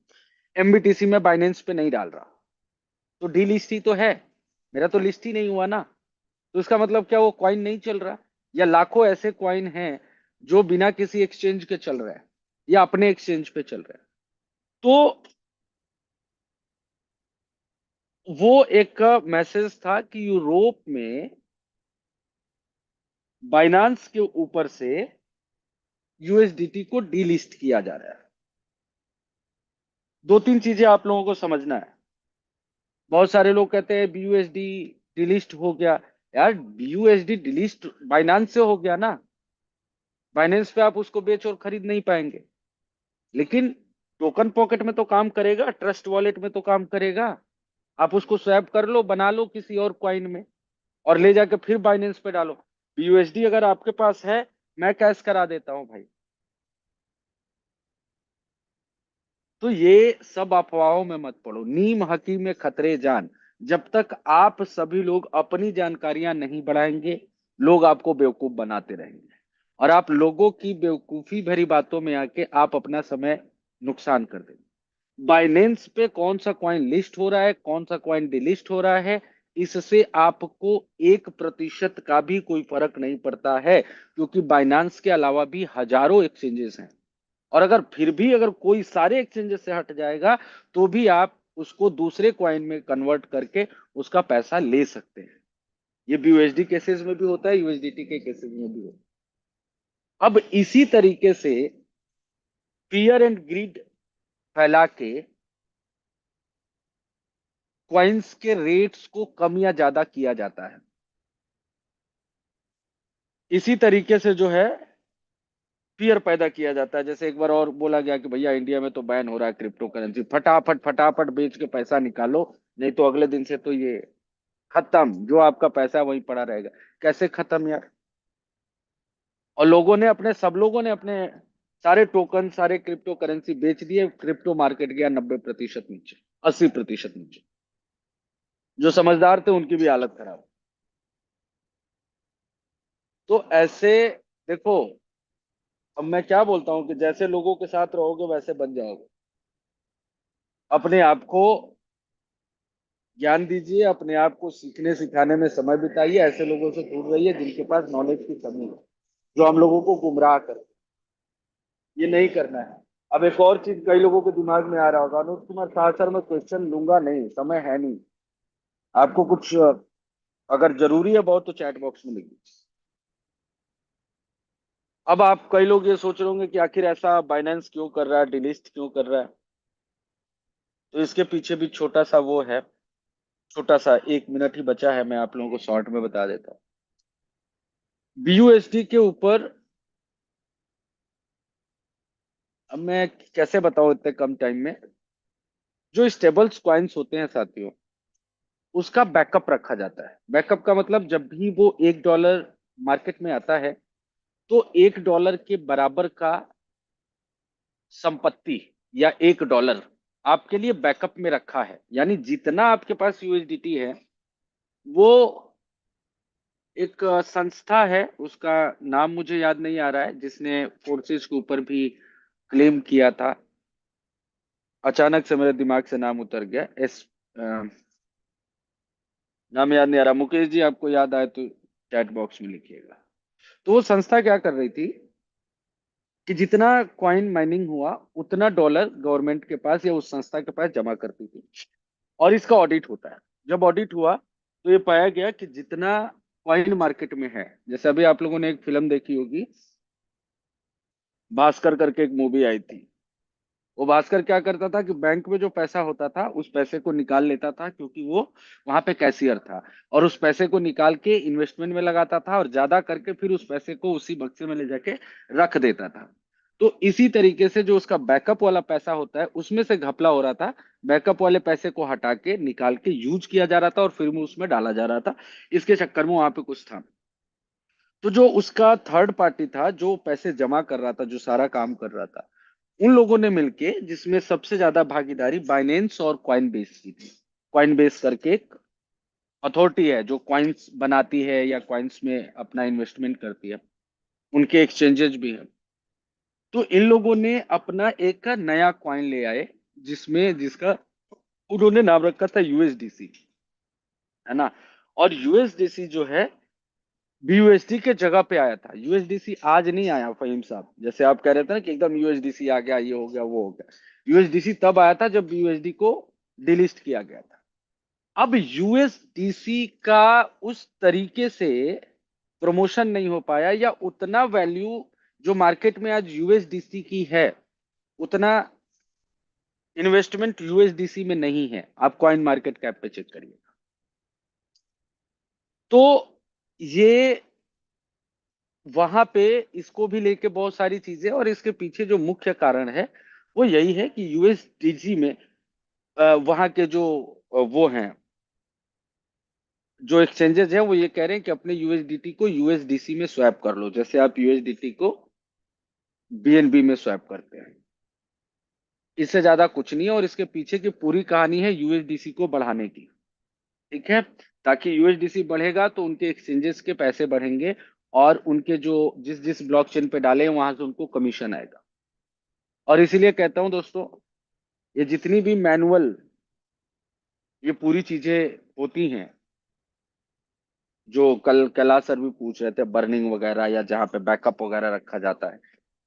एमबीटीसी में बाइनेंस पे नहीं डाल रहा, तो डी लिस्ट ही तो है, मेरा तो लिस्ट ही नहीं हुआ ना। तो इसका मतलब क्या, वो क्वाइन नहीं चल रहा? या लाखों ऐसे क्वाइन हैं जो बिना किसी एक्सचेंज के चल रहे हैं या अपने एक्सचेंज पे चल रहे हैं। तो वो एक मैसेज था कि यूरोप में बाइनांस के ऊपर से यूएसडीटी को डीलिस्ट किया जा रहा है। दो तीन चीजें आप लोगों को समझना है। बहुत सारे लोग कहते हैं बीयूएसडी डिलीस्ट हो गया। यार बीयूएसडी डिलीस्ट बाइनांस से हो गया ना, बाइनेंस पे आप उसको बेच और खरीद नहीं पाएंगे, लेकिन टोकन पॉकेट में तो काम करेगा, ट्रस्ट वॉलेट में तो काम करेगा। आप उसको स्वैप कर लो, बना लो किसी और क्वाइन में, और ले जाके फिर बाइनेंस पे डालो। बीयूएसडी अगर आपके पास है, मैं कैश करा देता हूं भाई। तो ये सब अफवाहों में मत पड़ो। नीम हकीम में खतरे जान। जब तक आप सभी लोग अपनी जानकारियां नहीं बढ़ाएंगे, लोग आपको बेवकूफ बनाते रहेंगे, और आप लोगों की बेवकूफी भरी बातों में आके आप अपना समय नुकसान कर देंगे। बाइनेंस पे कौन सा कॉइन लिस्ट हो रहा है, कौन सा कॉइन डिलिस्ट हो रहा है, इससे आपको 1% का भी कोई फर्क नहीं पड़ता है, क्योंकि बाइनेंस के अलावा भी हजारों एक्सचेंजेस हैं। और अगर फिर भी अगर कोई सारे एक्सचेंजेस से हट जाएगा, तो भी आप उसको दूसरे कॉइन में कन्वर्ट करके उसका पैसा ले सकते हैं। ये BUSD केसेस में भी होता है, USDT के केसेस में भी होता है। अब इसी तरीके से फियर एंड ग्रीड फैला के कॉइन्स के रेट्स को कम या ज्यादा किया जाता है। इसी तरीके से जो है फियर पैदा किया जाता है। जैसे एक बार और बोला गया कि भैया इंडिया में तो बैन हो रहा है क्रिप्टो करेंसी, फटाफट फटाफट बेच के पैसा निकालो, नहीं तो अगले दिन से तो ये खत्म, जो आपका पैसा है वहीं पड़ा रहेगा। कैसे खत्म यार? और सब लोगों ने अपने सारे टोकन, सारे क्रिप्टो करेंसी बेच दिए, क्रिप्टो मार्केट गया 90% नीचे, 80% नीचे। जो समझदार थे उनकी भी हालत खराब। तो ऐसे देखो, अब मैं क्या बोलता हूं कि जैसे लोगों के साथ रहोगे वैसे बन जाओगे। अपने आप को ज्ञान दीजिए, अपने आप को सीखने सिखाने में समय बिताइए, ऐसे लोगों से दूर रहिए जिनके पास नॉलेज की कमी है, जो हम लोगों को गुमराह कर। ये नहीं करना है। अब एक और चीज कई लोगों के दिमाग में आ रहा होगा, अनुज कुमार साहब सर मैं क्वेश्चन लूंगा नहीं, समय है नहीं। आपको कुछ अगर जरूरी है बहुत तो चैट बॉक्स में लिखिए। अब आप कई लोग ये सोच रहे होंगे कि आखिर ऐसा बाइनेंस क्यों कर रहा है, डिलिस्ट क्यों कर रहा है। तो इसके पीछे भी छोटा सा वो है, छोटा सा 1 मिनट ही बचा है, मैं आप लोगों को शॉर्ट में बता देता हूँ। BUSD के ऊपर अब मैं कैसे बताऊं इतने कम टाइम में, जो स्टेबल्स कॉइन्स होते हैं साथियों, उसका बैकअप रखा जाता है। बैकअप का मतलब जब भी वो $1 मार्केट में आता है, तो $1 के बराबर का संपत्ति या $1 आपके लिए बैकअप में रखा है। यानी जितना आपके पास USDT है, वो एक संस्था है, उसका नाम मुझे याद नहीं आ रहा है, जिसने फोर्सेस के ऊपर भी क्लेम किया था। अचानक से मेरे दिमाग से नाम उतर गया। नाम याद नहीं आ रहा। मुकेश जी आपको याद आए तो चैट बॉक्स में लिखिएगा। तो वो संस्था क्या कर रही थी कि जितना कॉइन माइनिंग हुआ उतना डॉलर गवर्नमेंट के पास या उस संस्था के पास जमा करती थी, और इसका ऑडिट होता है। जब ऑडिट हुआ तो ये पाया गया कि जितना कॉइन मार्केट में है, जैसे अभी आप लोगों ने एक फिल्म देखी होगी, भास्कर करके एक मूवी आई थी। वो भास्कर क्या करता था कि बैंक में जो पैसा होता था उस पैसे को निकाल लेता था, क्योंकि वो वहां पे कैशियर था, और उस पैसे को निकाल के इन्वेस्टमेंट में लगाता था, और ज्यादा करके फिर उस पैसे को उसी बक्से में ले जाके रख देता था। तो इसी तरीके से जो उसका बैकअप वाला पैसा होता है उसमें से घपला हो रहा था। बैकअप वाले पैसे को हटा के निकाल के यूज किया जा रहा था, और फिर वो उसमें डाला जा रहा था। इसके चक्कर में वहां पे कुछ था। तो जो उसका थर्ड पार्टी था, जो पैसे जमा कर रहा था, जो सारा काम कर रहा था, उन लोगों ने मिलके, जिसमें सबसे ज्यादा भागीदारी बाइनेंस और कॉइन बेस की थी। कॉइन बेस करके एक अथॉरिटी है जो कॉइन्स बनाती है या कॉइन्स में अपना इन्वेस्टमेंट करती है, उनके एक्सचेंजेस भी हैं। तो इन लोगों ने अपना एक का नया कॉइन ले आए, जिसका उन्होंने नाम रखा था USDC, है ना। और USDC जो है BUSD के जगह पे आया था। USDC आज नहीं आया फहीम साहब, जैसे आप कह रहे थे ना कि एकदम USDC आ गया, ये हो गया वो हो गया। USDC तब आया था जब BUSD को डिलिस्ट किया गया था। अब USDC का उस तरीके से प्रमोशन नहीं हो पाया, या उतना वैल्यू जो मार्केट में आज USDC की है, उतना इन्वेस्टमेंट USDC में नहीं है। आप कॉइन मार्केट कैप पे चेक करिए। तो ये वहां पे इसको भी लेके बहुत सारी चीजें, और इसके पीछे जो मुख्य कारण है वो यही है कि USDC में वहां के जो वो हैं, जो एक्सचेंजेस हैं, वो ये कह रहे हैं कि अपने USDT को USDC में स्वैप कर लो, जैसे आप USDT को BNB में स्वैप करते हैं। इससे ज्यादा कुछ नहीं है। और इसके पीछे की पूरी कहानी है यूएसडीसी को बढ़ाने की, ठीक है। ताकि यूएसडीसी बढ़ेगा तो उनके एक्सचेंजेस के पैसे बढ़ेंगे और उनके जो जिस जिस ब्लॉकचेन पे डाले हैं वहां से उनको कमीशन आएगा। और इसीलिए कहता हूं दोस्तों, ये जितनी भी मैनुअल ये पूरी चीजें होती हैं, जो कल कैलाश सर भी पूछ रहे थे, बर्निंग वगैरह या जहाँ पे बैकअप वगैरह रखा जाता है,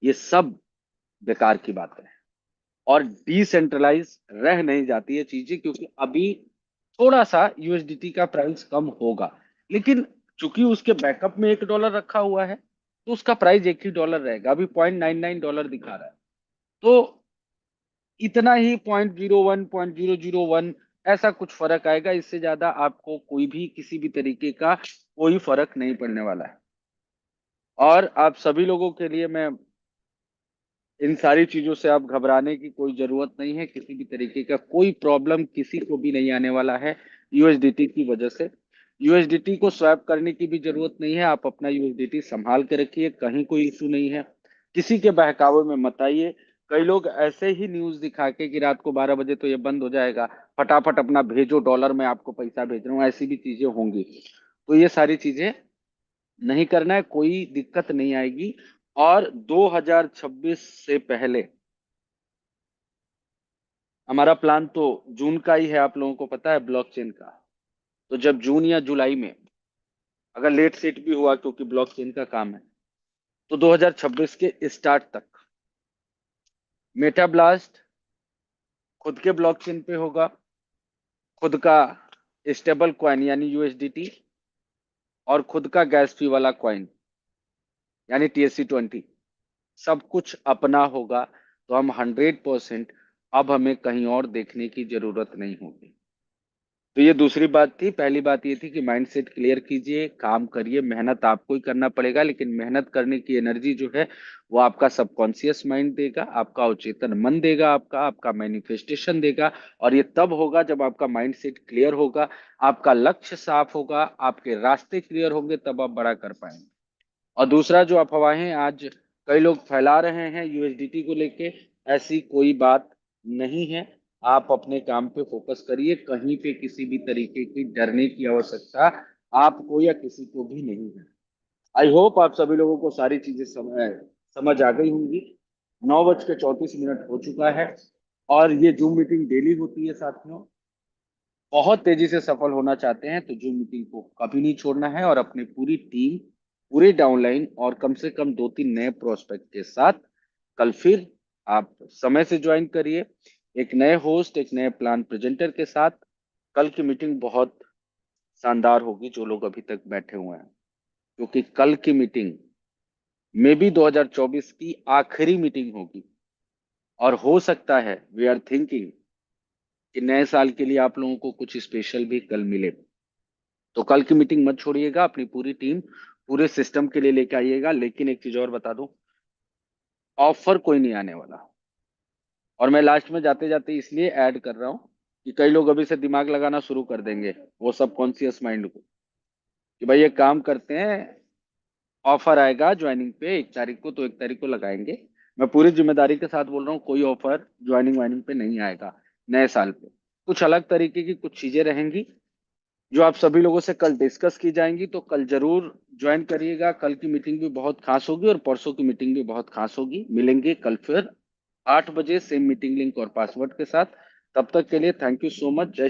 ये सब बेकार की बात है। और डिसेंट्रलाइज रह नहीं जाती है चीजें, क्योंकि अभी थोड़ा सा यूएसडीटी का प्राइस कम होगा, लेकिन चूंकि उसके बैकअप में $1 रखा हुआ है तो उसका प्राइस $1 ही रहेगा। अभी $0.99 दिखा रहा है, तो इतना ही 0.01 0.001 ऐसा कुछ फर्क आएगा। इससे ज्यादा आपको कोई भी किसी भी तरीके का कोई फर्क नहीं पड़ने वाला है। और आप सभी लोगों के लिए मैं इन सारी चीजों से आप घबराने की कोई जरूरत नहीं है। किसी भी तरीके का कोई प्रॉब्लम किसी को भी नहीं आने वाला है यूएसडीटी की वजह से। यूएसडीटी को स्वैप करने की भी जरूरत नहीं है। आप अपना यूएसडीटी संभाल के रखिए, कहीं कोई इशू नहीं है। किसी के बहकावे में मत आइए। कई लोग ऐसे ही न्यूज दिखा के कि रात को 12 बजे तो ये बंद हो जाएगा, फटाफट अपना भेजो, डॉलर में आपको पैसा भेज रहा हूँ, ऐसी भी चीजें होंगी। तो ये सारी चीजें नहीं करना है, कोई दिक्कत नहीं आएगी। और 2026 से पहले हमारा प्लान तो जून का ही है, आप लोगों को पता है, ब्लॉकचेन का। तो जब जून या जुलाई में अगर लेट सेट भी हुआ, क्योंकि ब्लॉकचेन का काम है, तो 2026 के स्टार्ट तक मेटा ब्लास्ट खुद के ब्लॉकचेन पे होगा, खुद का स्टेबल कॉइन यानी यूएसडीटी, और खुद का गैस फी वाला कॉइन यानी TSC20, सब कुछ अपना होगा। तो हम 100%, अब हमें कहीं और देखने की जरूरत नहीं होगी। तो ये दूसरी बात थी। पहली बात ये थी कि माइंडसेट क्लियर कीजिए, काम करिए, मेहनत आपको ही करना पड़ेगा, लेकिन मेहनत करने की एनर्जी जो है वो आपका सबकॉन्शियस माइंड देगा, आपका अवचेतन मन देगा, आपका आपका मैनिफेस्टेशन देगा। और ये तब होगा जब आपका माइंडसेट क्लियर होगा, आपका लक्ष्य साफ होगा, आपके रास्ते क्लियर होंगे, तब आप बड़ा कर पाएंगे। और दूसरा, जो अफवाहें आज कई लोग फैला रहे हैं यूएसडीटी को लेके, ऐसी कोई बात नहीं है। आप अपने काम पे फोकस करिए, कहीं पे किसी भी तरीके की डरने की आवश्यकता आपको या किसी को भी नहीं है। आई होप आप सभी लोगों को सारी चीजें समझ आ गई होंगी। 9:34 हो चुका है और ये जूम मीटिंग डेली होती है साथियों। बहुत तेजी से सफल होना चाहते हैं तो जूम मीटिंग को कभी नहीं छोड़ना है, और अपनी पूरी टीम, पूरे डाउनलाइन और कम से कम 2-3 नए प्रोस्पेक्ट के साथ कल फिर आप समय से ज्वाइन करिए, एक नए होस्ट, एक नए प्लान प्रेजेंटर के साथ। कल की मीटिंग बहुत शानदार होगी, जो लोग अभी तक बैठे हुए हैं, क्योंकि कल की मीटिंग मे बी 2024 की आखिरी मीटिंग होगी। और हो सकता है, वी आर थिंकिंग, कि नए साल के लिए आप लोगों को कुछ स्पेशल भी कल मिले। तो कल की मीटिंग मत छोड़िएगा, अपनी पूरी टीम पूरे सिस्टम के लिए लेके आइएगा। लेकिन एक चीज और बता दूं, ऑफर कोई नहीं आने वाला। और मैं लास्ट में जाते जाते इसलिए ऐड कर रहा हूं कि कई लोग अभी से दिमाग लगाना शुरू कर देंगे, वो सबकॉन्शियस माइंड को, कि भाई ये काम करते हैं, ऑफर आएगा ज्वाइनिंग पे 1 तारीख को, तो 1 तारीख को लगाएंगे। मैं पूरी जिम्मेदारी के साथ बोल रहा हूँ, कोई ऑफर ज्वाइनिंग वाइनिंग पे नहीं आएगा नए साल पे। कुछ अलग तरीके की कुछ चीजें रहेंगी जो आप सभी लोगों से कल डिस्कस की जाएंगी। तो कल जरूर ज्वाइन करिएगा। कल की मीटिंग भी बहुत खास होगी और परसों की मीटिंग भी बहुत खास होगी। मिलेंगे कल फिर 8 बजे, सेम मीटिंग लिंक और पासवर्ड के साथ। तब तक के लिए थैंक यू सो मच। जय